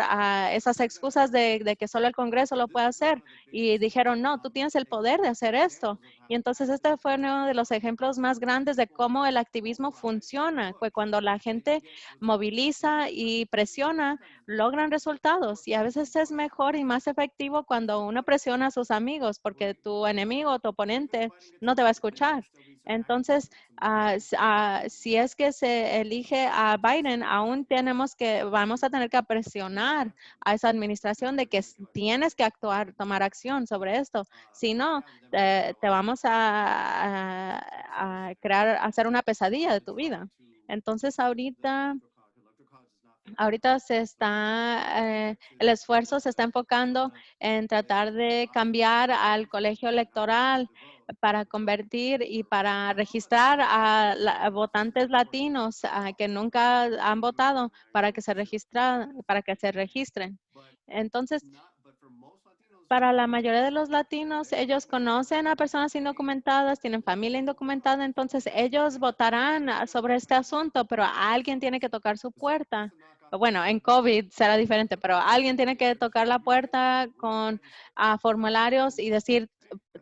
esas excusas de que solo el Congreso lo puede hacer. Y dijeron, no, tú tienes el poder de hacer esto. Y entonces este fue uno de los ejemplos más grandes de cómo el activismo funciona, que cuando la gente moviliza y presiona, logran resultados. Y a veces es mejor y más efectivo cuando uno presiona a sus amigos, porque tu enemigo, tu oponente, no te va a escuchar. Entonces, si es que se elige a Biden, vamos a tener que presionar a esa administración de que tienes que actuar, tomar acción sobre esto. Si no, te vamos hacer una pesadilla de tu vida. Entonces, ahorita el esfuerzo se está enfocando en tratar de cambiar al colegio electoral para convertir y para registrar a votantes latinos que nunca han votado para que se registren. Entonces, para la mayoría de los latinos, ellos conocen a personas indocumentadas, tienen familia indocumentada, entonces ellos votarán sobre este asunto, pero alguien tiene que tocar su puerta. Bueno, en COVID será diferente, pero alguien tiene que tocar la puerta con formularios y decir,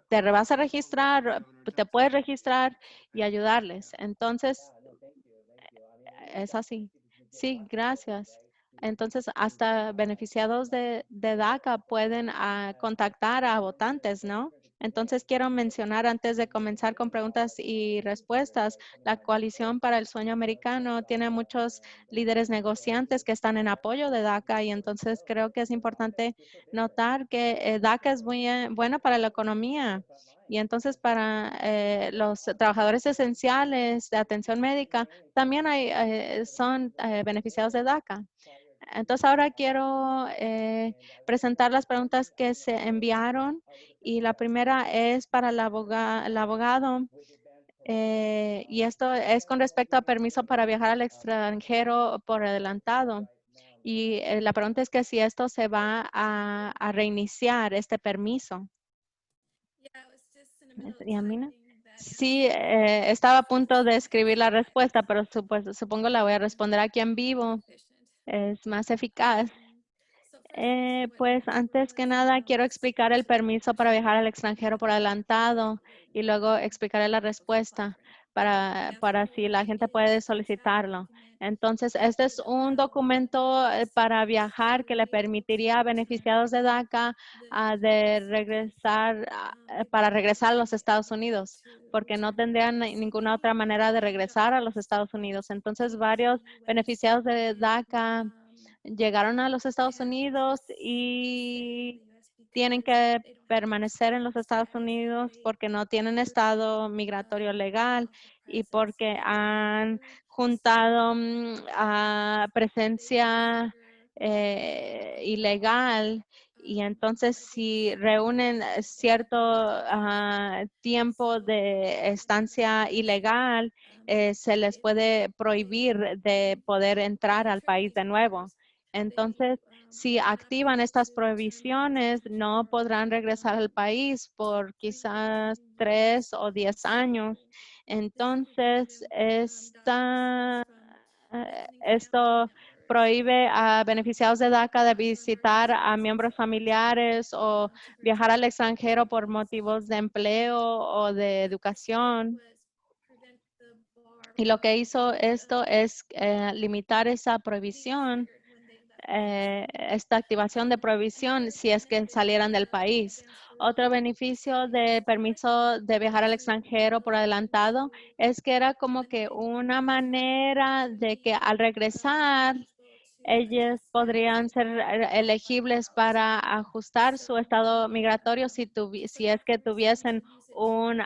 te vas a registrar, te puedes registrar y ayudarles. Entonces, es así. Sí, gracias. Entonces, hasta beneficiados de DACA pueden contactar a votantes, ¿no? Entonces, quiero mencionar antes de comenzar con preguntas y respuestas, la Coalición para el Sueño Americano tiene muchos líderes negociantes que están en apoyo de DACA y entonces creo que es importante notar que DACA es muy bueno para la economía y entonces para los trabajadores esenciales de atención médica también son beneficiados de DACA. Entonces ahora quiero presentar las preguntas que se enviaron y la primera es para el abogado. Y esto es con respecto a permiso para viajar al extranjero por adelantado. Y la pregunta es que si esto se va a reiniciar, este permiso. Yamina. Sí, estaba a punto de escribir la respuesta, pero supongo la voy a responder aquí en vivo. Es más eficaz. Pues antes que nada quiero explicar el permiso para viajar al extranjero por adelantado y luego explicaré la respuesta para si la gente puede solicitarlo. Entonces, este es un documento para viajar que le permitiría a beneficiados de DACA de regresar, para regresar a los Estados Unidos, porque no tendrían ninguna otra manera de regresar a los Estados Unidos. Entonces, varios beneficiados de DACA llegaron a los Estados Unidos y tienen que permanecer en los Estados Unidos porque no tienen estado migratorio legal y porque han juntado a presencia ilegal. Y entonces, si reúnen cierto tiempo de estancia ilegal, se les puede prohibir de poder entrar al país de nuevo. Entonces, si activan estas prohibiciones, no podrán regresar al país por quizás 3 o 10 años. Entonces, esto prohíbe a beneficiados de DACA de visitar a miembros familiares o viajar al extranjero por motivos de empleo o de educación. Y lo que hizo esto es limitar esa prohibición, esta activación de prohibición si es que salieran del país. Otro beneficio de permiso de viajar al extranjero por adelantado es que era como que una manera de que al regresar ellos podrían ser elegibles para ajustar su estado migratorio si es que tuviesen un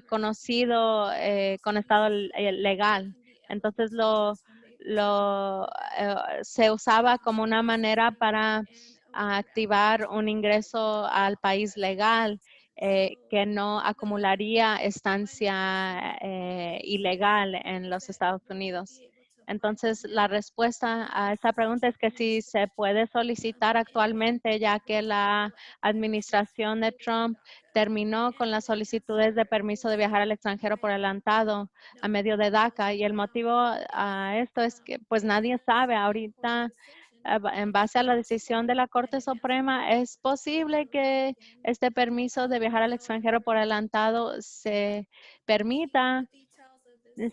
conocido con estado legal. Entonces se usaba como una manera para activar un ingreso al país legal que no acumularía estancia ilegal en los Estados Unidos. Entonces, la respuesta a esa pregunta es que sí se puede solicitar actualmente, ya que la administración de Trump terminó con las solicitudes de permiso de viajar al extranjero por adelantado a medio de DACA. Y el motivo a esto es que pues nadie sabe ahorita. En base a la decisión de la Corte Suprema, es posible que este permiso de viajar al extranjero por adelantado se permita.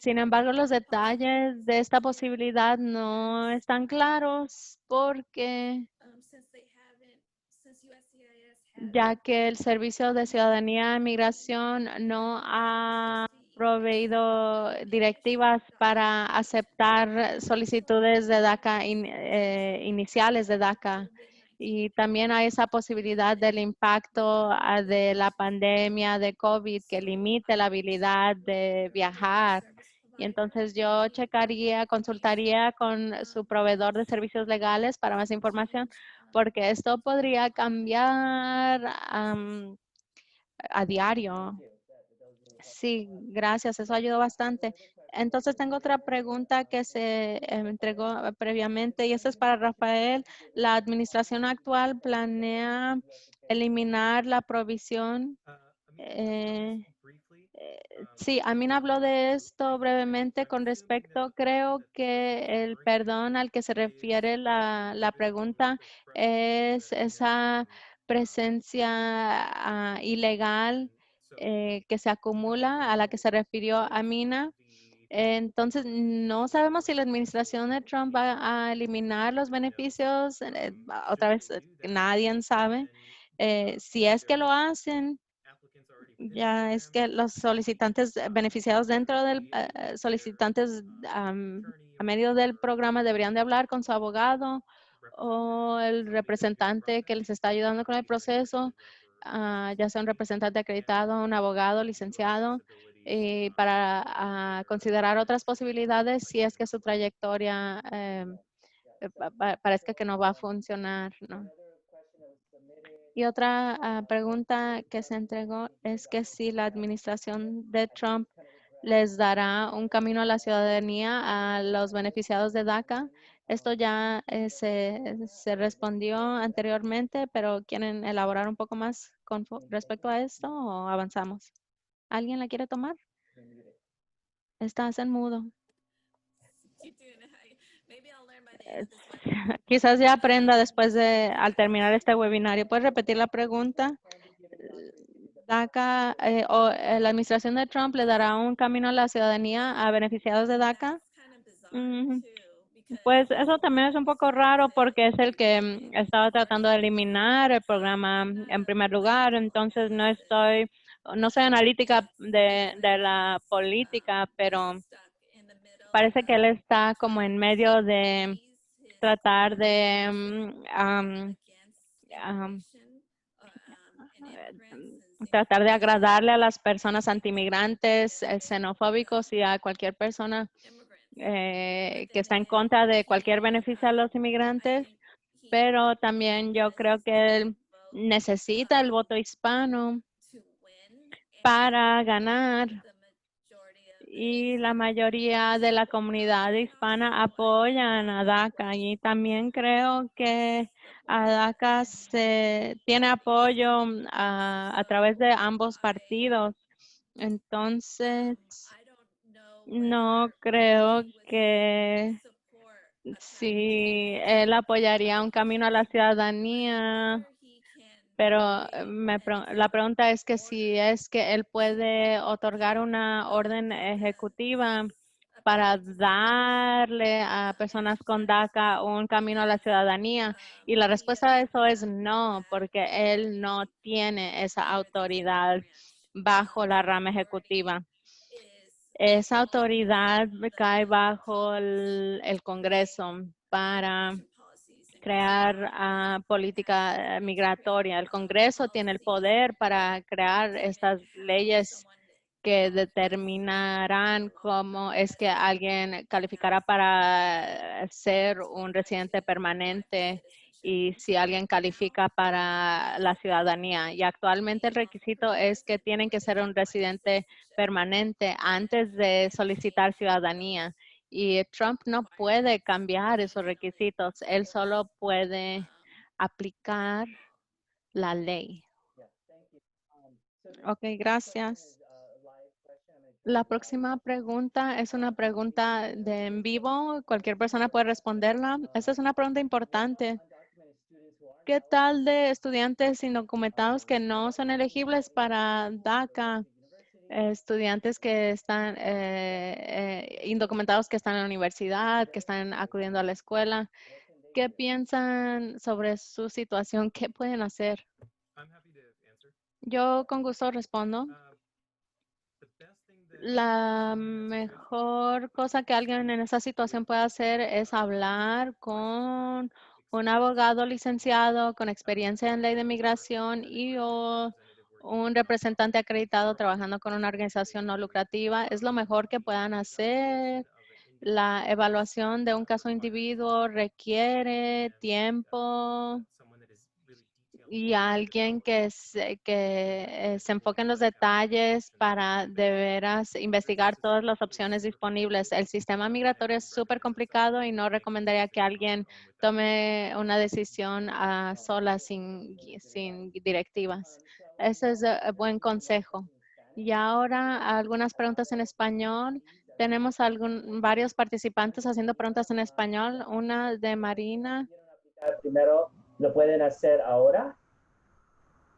Sin embargo, los detalles de esta posibilidad no están claros porque ya que el Servicio de Ciudadanía e Migración no ha proveído directivas para aceptar solicitudes de DACA iniciales de DACA. Y también hay esa posibilidad del impacto de la pandemia de COVID que limite la habilidad de viajar. Y entonces yo consultaría con su proveedor de servicios legales para más información porque esto podría cambiar a diario. Sí, gracias, eso ayudó bastante. Entonces tengo otra pregunta que se entregó previamente y esta es para Rafael. ¿La administración actual planea eliminar la provisión? eh, Sí, Amin habló de esto brevemente con respecto, creo que el perdón al que se refiere la pregunta es esa presencia ilegal que se acumula a la que se refirió Amina. Entonces, no sabemos si la administración de Trump va a eliminar los beneficios. Otra vez, nadie sabe. Si es que lo hacen, ya es que los solicitantes beneficiados dentro del solicitantes a medio del programa deberían de hablar con su abogado o el representante que les está ayudando con el proceso, ya sea un representante acreditado, un abogado licenciado, para considerar otras posibilidades si es que su trayectoria parezca que no va a funcionar, ¿no? Y otra pregunta que se entregó es que si la administración de Trump les dará un camino a la ciudadanía a los beneficiados de DACA. Esto ya se respondió anteriormente, pero ¿quieren elaborar un poco más respecto a esto o avanzamos? ¿Alguien la quiere tomar? Estás en mudo. Quizás ya aprenda después al terminar este webinario. ¿Puedes repetir la pregunta? DACA la administración de Trump le dará un camino a la ciudadanía a beneficiados de DACA. Pues eso también es un poco raro porque es el que estaba tratando de eliminar el programa en primer lugar. Entonces no soy analítica de la política, pero parece que él está como en medio de tratar de tratar de agradarle a las personas antimigrantes, xenofóbicos y a cualquier persona que está en contra de cualquier beneficio a los inmigrantes, pero también yo creo que él necesita el voto hispano para ganar y la mayoría de la comunidad hispana apoyan a DACA y también creo que a DACA tiene apoyo a través de ambos partidos. Entonces, no creo que si él apoyaría un camino a la ciudadanía, pero la pregunta es que si es que él puede otorgar una orden ejecutiva para darle a personas con DACA un camino a la ciudadanía. Y la respuesta a eso es no, porque él no tiene esa autoridad bajo la rama ejecutiva. Esa autoridad cae bajo el Congreso para crear política migratoria. El Congreso tiene el poder para crear estas leyes que determinarán cómo es que alguien calificará para ser un residente permanente y si alguien califica para la ciudadanía. Y actualmente el requisito es que tienen que ser un residente permanente antes de solicitar ciudadanía. Y Trump no puede cambiar esos requisitos. Él solo puede aplicar la ley. Ok, gracias. La próxima pregunta es una pregunta de en vivo. Cualquier persona puede responderla. Esta es una pregunta importante. ¿Qué tal de estudiantes indocumentados que no son elegibles para DACA? Estudiantes que están indocumentados que están en la universidad, que están acudiendo a la escuela. ¿Qué piensan sobre su situación? ¿Qué pueden hacer? Yo con gusto respondo. La mejor cosa que alguien en esa situación puede hacer es hablar con un abogado licenciado con experiencia en ley de migración y o un representante acreditado trabajando con una organización no lucrativa. Es lo mejor que puedan hacer. La evaluación de un caso individuo requiere tiempo y alguien que se enfoque en los detalles para de veras investigar todas las opciones disponibles. El sistema migratorio es súper complicado y no recomendaría que alguien tome una decisión sola sin directivas. Ese es buen consejo. Y ahora algunas preguntas en español. Tenemos varios participantes haciendo preguntas en español. Una de Marina. Primero lo pueden hacer ahora.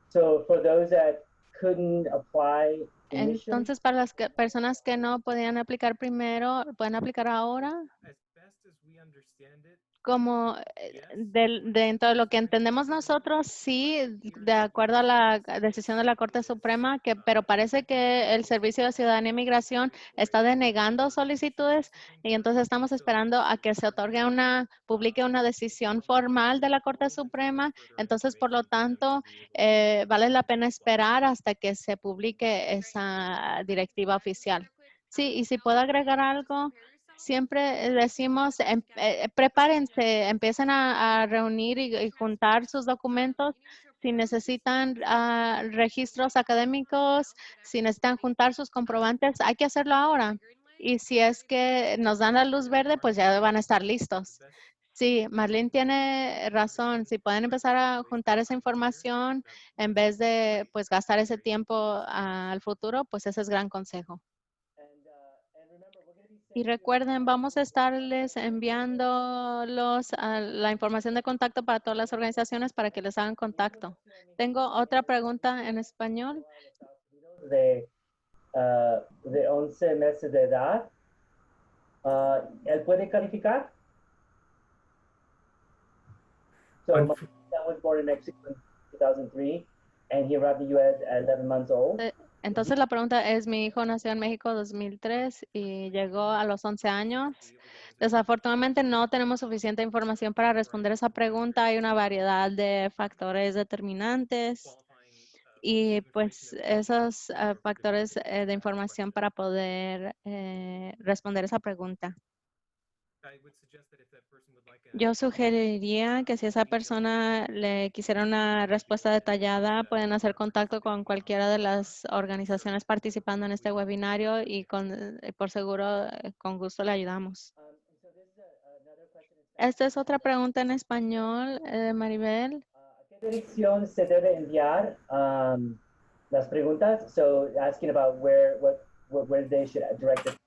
So for those that couldn't apply Entonces, para las personas que no podían aplicar primero, ¿pueden aplicar ahora? Como dentro de lo que entendemos nosotros, sí, de acuerdo a la decisión de la Corte Suprema, pero parece que el Servicio de Ciudadanía e Migración está denegando solicitudes y entonces estamos esperando a que se publique una decisión formal de la Corte Suprema. Entonces, por lo tanto, vale la pena esperar hasta que se publique esa directiva oficial. Sí, y si puedo agregar algo. Siempre decimos, prepárense, empiecen a reunir y juntar sus documentos si necesitan registros académicos, si necesitan juntar sus comprobantes, hay que hacerlo ahora. Y si es que nos dan la luz verde, pues ya van a estar listos. Sí, Marlene tiene razón. Si pueden empezar a juntar esa información en vez de pues gastar ese tiempo al futuro, pues ese es gran consejo. Y recuerden, vamos a estarles enviando la información de contacto para todas las organizaciones para que les hagan contacto. Tengo otra pregunta en español. De 11 meses de edad, ¿él puede calificar? So my son was born in Mexico in 2003, and he arrived in the U.S. at 11 months old. Entonces la pregunta es, mi hijo nació en México 2003 y llegó a los 11 años. Desafortunadamente no tenemos suficiente información para responder esa pregunta. Hay una variedad de factores determinantes y pues esos factores de información para poder responder esa pregunta. Yo sugeriría que si esa persona le quisiera una respuesta detallada, pueden hacer contacto con cualquiera de las organizaciones participando en este webinario y por seguro, con gusto le ayudamos. Esta es otra pregunta en español, Maribel. ¿A qué dirección se debe enviar las preguntas? So asking about where they should direct the questions.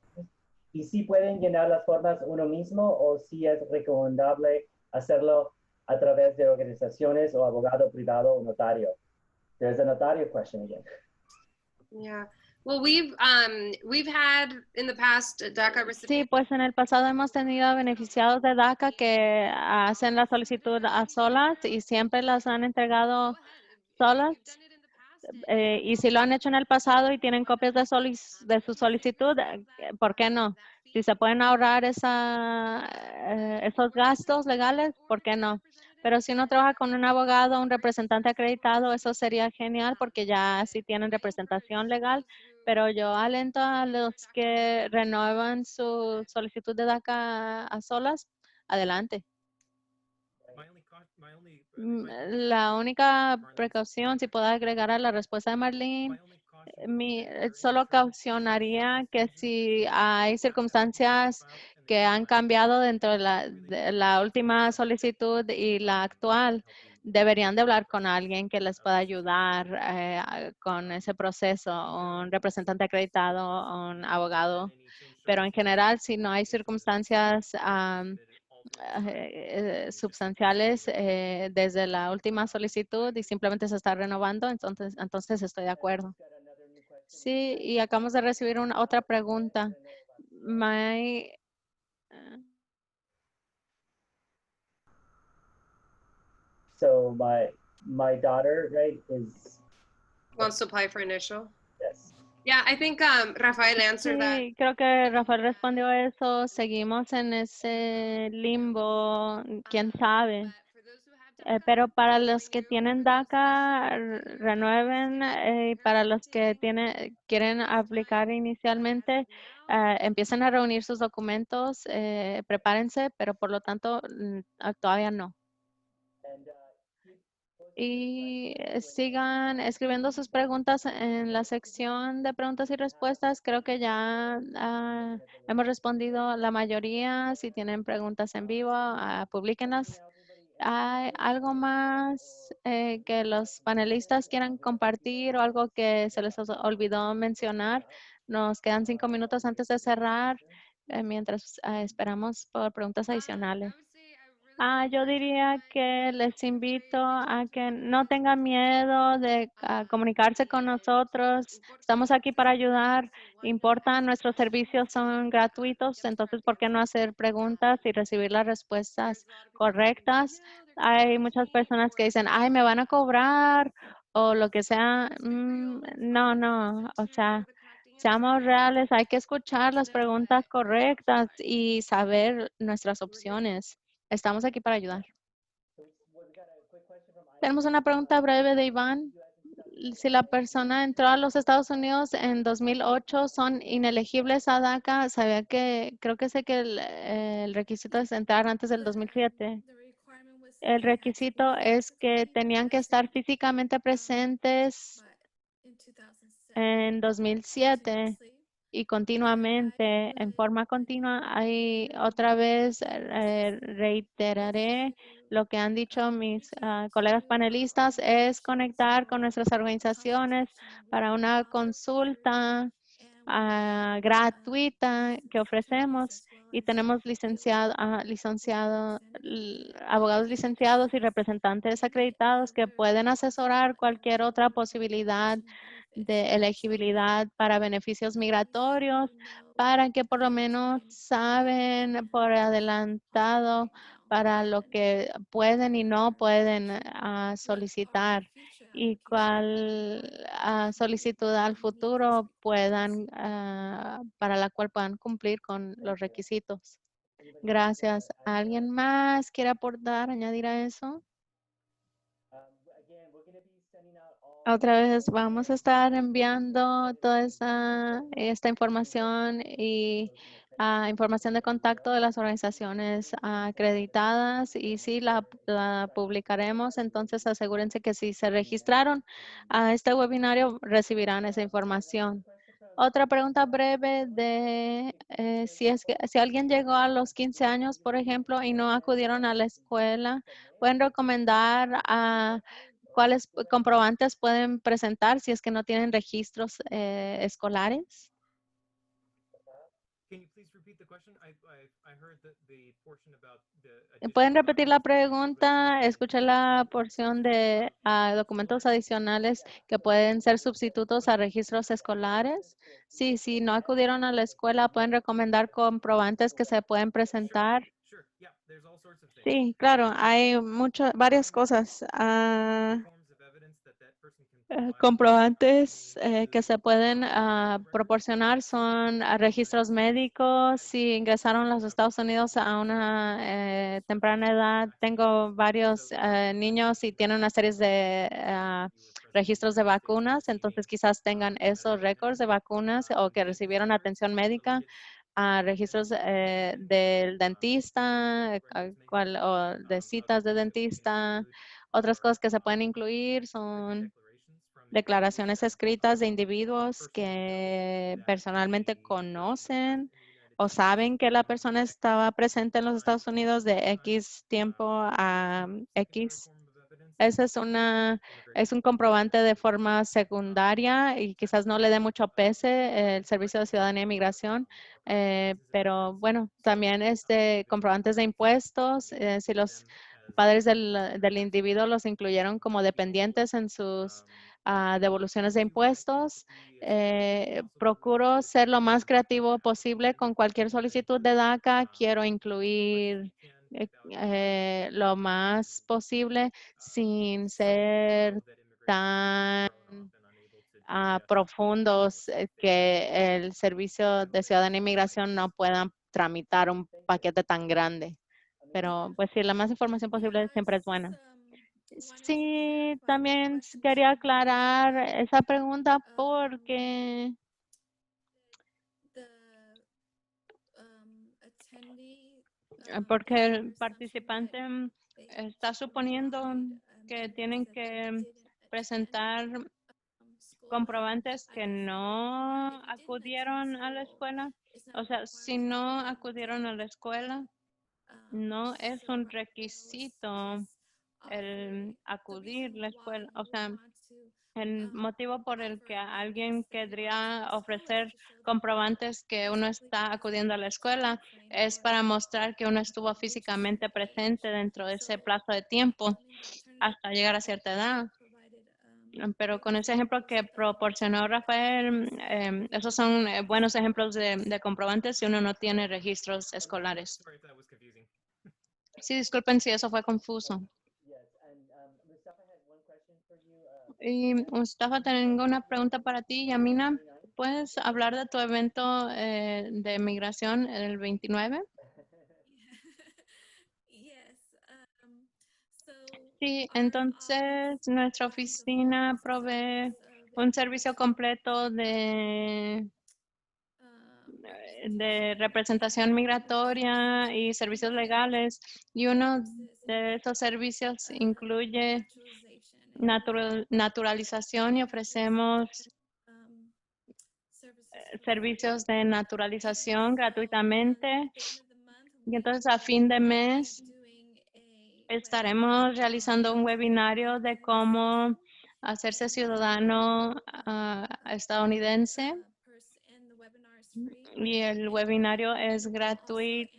Y si pueden llenar las formas uno mismo o si es recomendable hacerlo a través de organizaciones o abogado privado o notario. There's a notario question again. Yeah. Well, we've had in the past DACA recipients. Sí, pues en el pasado hemos tenido beneficiados de DACA que hacen la solicitud a solas y siempre las han entregado solas. Y si lo han hecho en el pasado y tienen copias de su solicitud, ¿por qué no? Si se pueden ahorrar esos gastos legales, ¿por qué no? Pero si uno trabaja con un abogado, un representante acreditado, eso sería genial porque ya sí tienen representación legal. Pero yo alento a los que renuevan su solicitud de DACA a solas, adelante. La única precaución, si puedo agregar a la respuesta de Marlene, solo caucionaría que si hay circunstancias que han cambiado dentro de la última solicitud y la actual, deberían de hablar con alguien que les pueda ayudar con ese proceso, un representante acreditado, un abogado. Pero en general, si no hay circunstancias sustanciales desde la última solicitud y simplemente se está renovando, entonces estoy de acuerdo. Sí, y acabamos de recibir otra pregunta. So my daughter, right, Wants to apply for initial. yes. Yeah, I think Rafael answered that. Sí, creo que Rafael respondió eso. Seguimos en ese limbo, quién sabe. Pero para los que tienen DACA, renueven. Y para los que quieren aplicar inicialmente, empiecen a reunir sus documentos, prepárense, pero por lo tanto, todavía no. Y sigan escribiendo sus preguntas en la sección de preguntas y respuestas. Creo que ya hemos respondido la mayoría. Si tienen preguntas en vivo, publíquenlas. ¿Hay algo más que los panelistas quieran compartir o algo que se les olvidó mencionar? Nos quedan 5 minutos antes de cerrar mientras esperamos por preguntas adicionales. Yo diría que les invito a que no tengan miedo de comunicarse con nosotros. Estamos aquí para ayudar. Nuestros servicios son gratuitos, entonces, ¿por qué no hacer preguntas y recibir las respuestas correctas? Hay muchas personas que dicen, ay, me van a cobrar o lo que sea. No, o sea, seamos reales, hay que escuchar las preguntas correctas y saber nuestras opciones. Estamos aquí para ayudar. Tenemos una pregunta breve de Iván. Si la persona entró a los Estados Unidos en 2008, son inelegibles a DACA. Creo que sé que el requisito es entrar antes del 2007. el requisito es que tenían que estar físicamente presentes en 2007 y continuamente, en forma continua. Ahí otra vez reiteraré lo que han dicho mis colegas panelistas, es conectar con nuestras organizaciones para una consulta gratuita que ofrecemos y tenemos abogados licenciados y representantes acreditados que pueden asesorar cualquier otra posibilidad de elegibilidad para beneficios migratorios, para que por lo menos saben por adelantado para lo que pueden y no pueden solicitar y cuál solicitud al futuro puedan, para la cual puedan cumplir con los requisitos. Gracias. ¿Alguien más quiere aportar, añadir a eso? Otra vez vamos a estar enviando toda esta información y información de contacto de las organizaciones acreditadas y sí la publicaremos. Entonces asegúrense que si se registraron a este webinario recibirán esa información. Otra pregunta breve de si alguien llegó a los 15 años, por ejemplo, y no acudieron a la escuela, ¿pueden recomendar cuáles comprobantes pueden presentar si es que no tienen registros escolares? Can you please repeat the question? I heard the portion about the ¿Pueden additional repetir la documents that were pregunta? required Escuché for la the porción de documentos adicionales que pueden ser sustitutos a registros escolares. Sí, si no acudieron a la escuela, pueden recomendar comprobantes que se pueden presentar. Sure, yeah, there's all sorts of things. Sí, claro, hay varias cosas. Forms of evidence that person can provide. Comprobantes que se pueden proporcionar son registros médicos. Si ingresaron a los Estados Unidos a una temprana edad, tengo varios niños y tienen una serie de registros de vacunas, entonces quizás tengan esos récords de vacunas o que recibieron atención médica. Registros del dentista o de citas de dentista. Otras cosas que se pueden incluir son declaraciones escritas de individuos que personalmente conocen o saben que la persona estaba presente en los Estados Unidos de X tiempo a X. Ese es un comprobante de forma secundaria y quizás no le dé mucho pese el Servicio de Ciudadanía e Inmigración, pero bueno, también comprobantes de impuestos, si los padres del individuo los incluyeron como dependientes en sus devoluciones de impuestos. Procuro ser lo más creativo posible con cualquier solicitud de DACA. Quiero incluir lo más posible sin ser tan profundos que el Servicio de Ciudadanía e Inmigración no puedan tramitar un paquete tan grande. Pero pues sí, la más información posible siempre es buena. Sí, también quería aclarar esa pregunta porque el participante está suponiendo que tienen que presentar comprobantes que no acudieron a la escuela. O sea, si no acudieron a la escuela, no es un requisito el acudir a la escuela. O sea, el motivo por el que alguien querría ofrecer comprobantes que uno está acudiendo a la escuela es para mostrar que uno estuvo físicamente presente dentro de ese plazo de tiempo hasta llegar a cierta edad. Pero con ese ejemplo que proporcionó Rafael, esos son buenos ejemplos de comprobantes si uno no tiene registros escolares. Sorry if that was confusing. Sí, disculpen si eso fue confuso. Y Mustafa, tengo una pregunta para ti, Yamina. ¿Puedes hablar de tu evento de migración el 29? Sí, entonces nuestra oficina provee un servicio completo de representación migratoria y servicios legales. Y uno de esos servicios incluye naturalización y ofrecemos servicios de naturalización gratuitamente. Y entonces a fin de mes estaremos realizando un webinario de cómo hacerse ciudadano estadounidense. Y el webinario es gratuito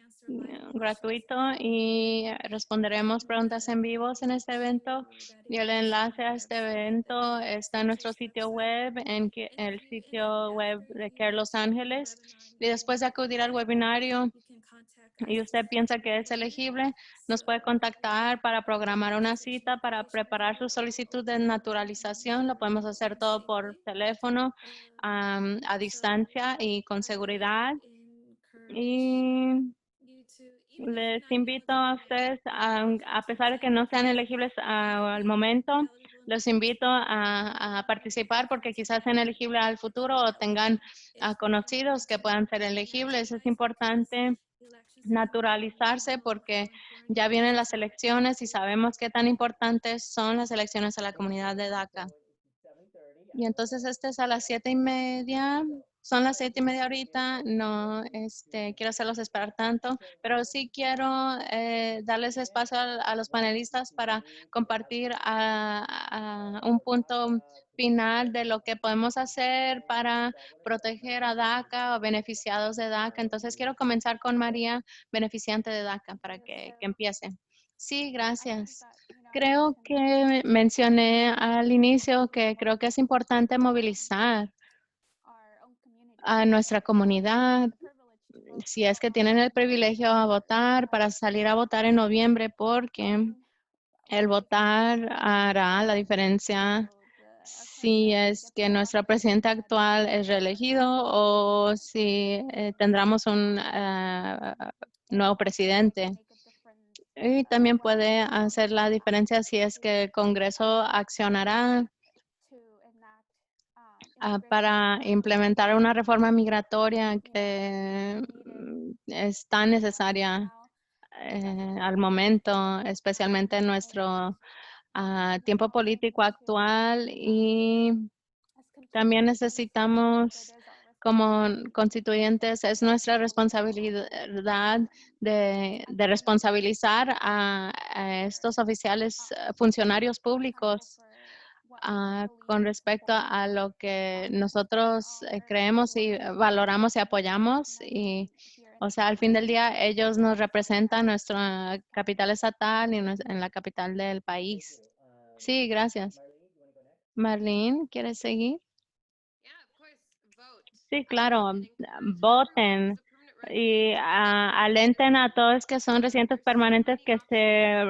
y responderemos preguntas en vivos en este evento. Y el enlace a este evento está en nuestro sitio web, en el sitio web de Care Los Ángeles. Y después de acudir al webinario y usted piensa que es elegible, nos puede contactar para programar una cita, para preparar su solicitud de naturalización. Lo podemos hacer todo por teléfono, a distancia y con seguridad. Y les invito a ustedes, a pesar de que no sean elegibles al momento, los invito a participar porque quizás sean elegibles al futuro o tengan conocidos que puedan ser elegibles. Es importante naturalizarse porque ya vienen las elecciones y sabemos qué tan importantes son las elecciones a la comunidad de DACA. Y entonces este es a las 7:30. Son las 7:30 ahorita. No quiero hacerlos esperar tanto, pero sí quiero darles espacio a los panelistas para compartir a un punto final de lo que podemos hacer para proteger a DACA o beneficiados de DACA. Entonces quiero comenzar con María, beneficiante de DACA, para que empiece. Sí, gracias. Creo que mencioné al inicio que creo que es importante movilizar a nuestra comunidad, si es que tienen el privilegio a votar, para salir a votar en noviembre, porque el votar hará la diferencia si es que nuestro presidente actual es reelegido o si tendremos un nuevo presidente. Y también puede hacer la diferencia si es que el Congreso accionará para implementar una reforma migratoria que es tan necesaria al momento, especialmente en nuestro tiempo político actual. Y también necesitamos, como constituyentes, es nuestra responsabilidad de responsabilizar a estos oficiales, funcionarios públicos, con respecto a lo que nosotros creemos y valoramos y apoyamos. Y, o sea, al fin del día, ellos nos representan nuestra capital estatal y en la capital del país. Sí, gracias. Marlene, ¿quieres seguir? Sí, claro. Voten y alenten a todos que son residentes permanentes que se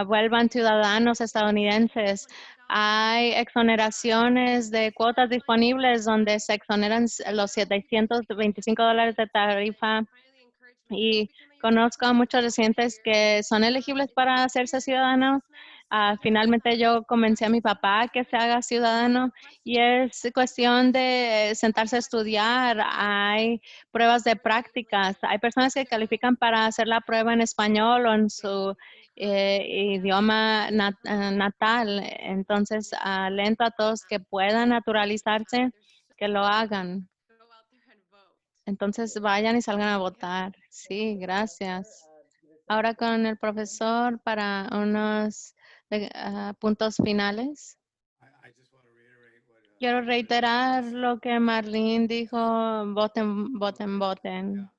vuelvan ciudadanos estadounidenses. Hay exoneraciones de cuotas disponibles donde se exoneran los $725 de tarifa, y conozco a muchos residentes que son elegibles para hacerse ciudadanos. Finalmente yo convencí a mi papá que se haga ciudadano y es cuestión de sentarse a estudiar. Hay pruebas de prácticas. Hay personas que califican para hacer la prueba en español o en su idioma natal. Entonces, alento a todos que puedan naturalizarse, que lo hagan. Entonces, vayan y salgan a votar. Sí, gracias. Ahora con el profesor para unos puntos finales. Quiero reiterar lo que Marlene dijo: voten, voten, voten.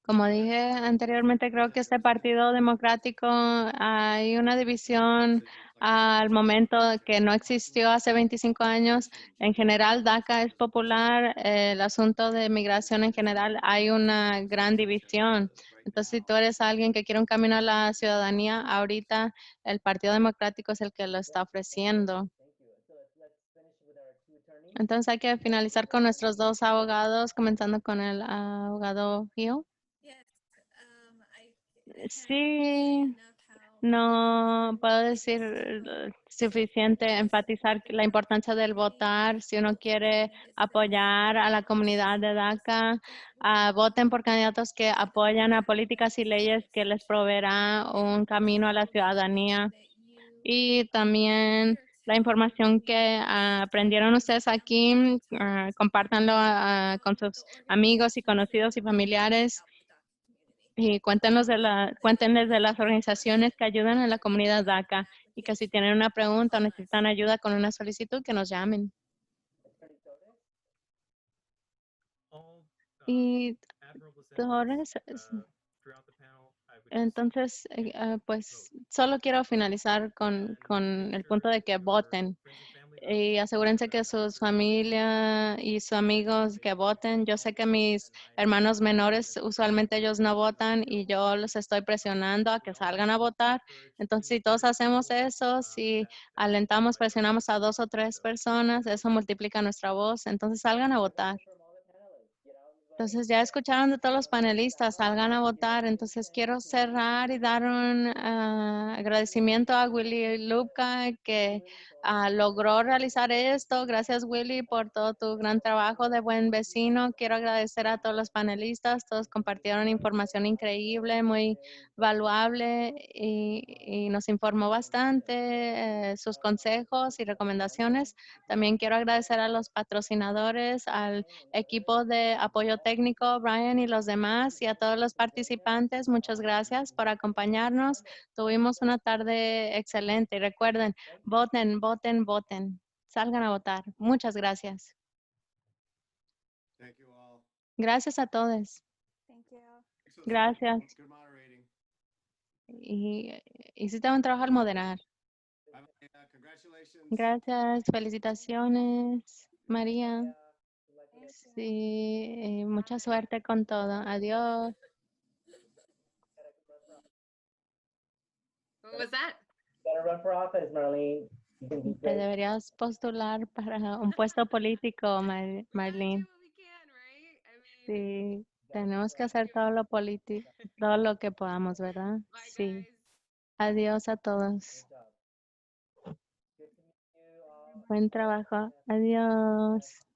Como dije anteriormente, creo que este Partido Democrático hay una división al momento que no existió hace 25 años. En general, DACA es popular. El asunto de migración en general, hay una gran división. Entonces, si tú eres alguien que quiere un camino a la ciudadanía, ahorita el Partido Democrático es el que lo está ofreciendo. Entonces, hay que finalizar con nuestros dos abogados, comenzando con el abogado Gio. Sí, No puedo decir suficiente, enfatizar la importancia del votar. Si uno quiere apoyar a la comunidad de DACA, voten por candidatos que apoyan a políticas y leyes que les proveerá un camino a la ciudadanía. Y también la información que aprendieron ustedes aquí, compártanlo con sus amigos y conocidos y familiares. Y cuéntenles de las organizaciones que ayudan a la comunidad DACA y que si tienen una pregunta o necesitan ayuda con una solicitud, que nos llamen. All Y admirable Torres, sentiments throughout the panel. I would just entonces, pues solo quiero finalizar con el punto de que voten. Y asegúrense que sus familias y sus amigos que voten. Yo sé que mis hermanos menores, usualmente ellos no votan y yo los estoy presionando a que salgan a votar. Entonces, si todos hacemos eso, si alentamos, presionamos a 2 o 3 personas, eso multiplica nuestra voz. Entonces, salgan a votar. Entonces, ya escucharon de todos los panelistas, salgan a votar. Entonces, quiero cerrar y dar un agradecimiento a Willy Lubka que logró realizar esto. Gracias, Willy, por todo tu gran trabajo de buen vecino. Quiero agradecer a todos los panelistas. Todos compartieron información increíble, muy valuable y nos informó bastante sus consejos y recomendaciones. También quiero agradecer a los patrocinadores, al equipo de apoyo técnico, Brian y los demás, y a todos los participantes. Muchas gracias por acompañarnos. Tuvimos una tarde excelente. Y recuerden, voten, voten, voten. Salgan a votar. Muchas gracias. Thank you all. Gracias a todos. Thank you. Excellent. Gracias. Good moderating. Y hiciste un trabajo al moderar. Congratulations. Gracias. Felicitaciones, María. Sí, mucha suerte con todo. Adiós. What was that? Gotta run for office, Marlene. You can be Te great. deberías postular para un puesto político, Marlene. We're gonna do what we can, right? I mean, Sí, tenemos que hacer todo lo político, todo lo que podamos, ¿verdad? bye Sí. guys. Adiós a todos. Good job. Good to meet you all. Buen trabajo. Adiós.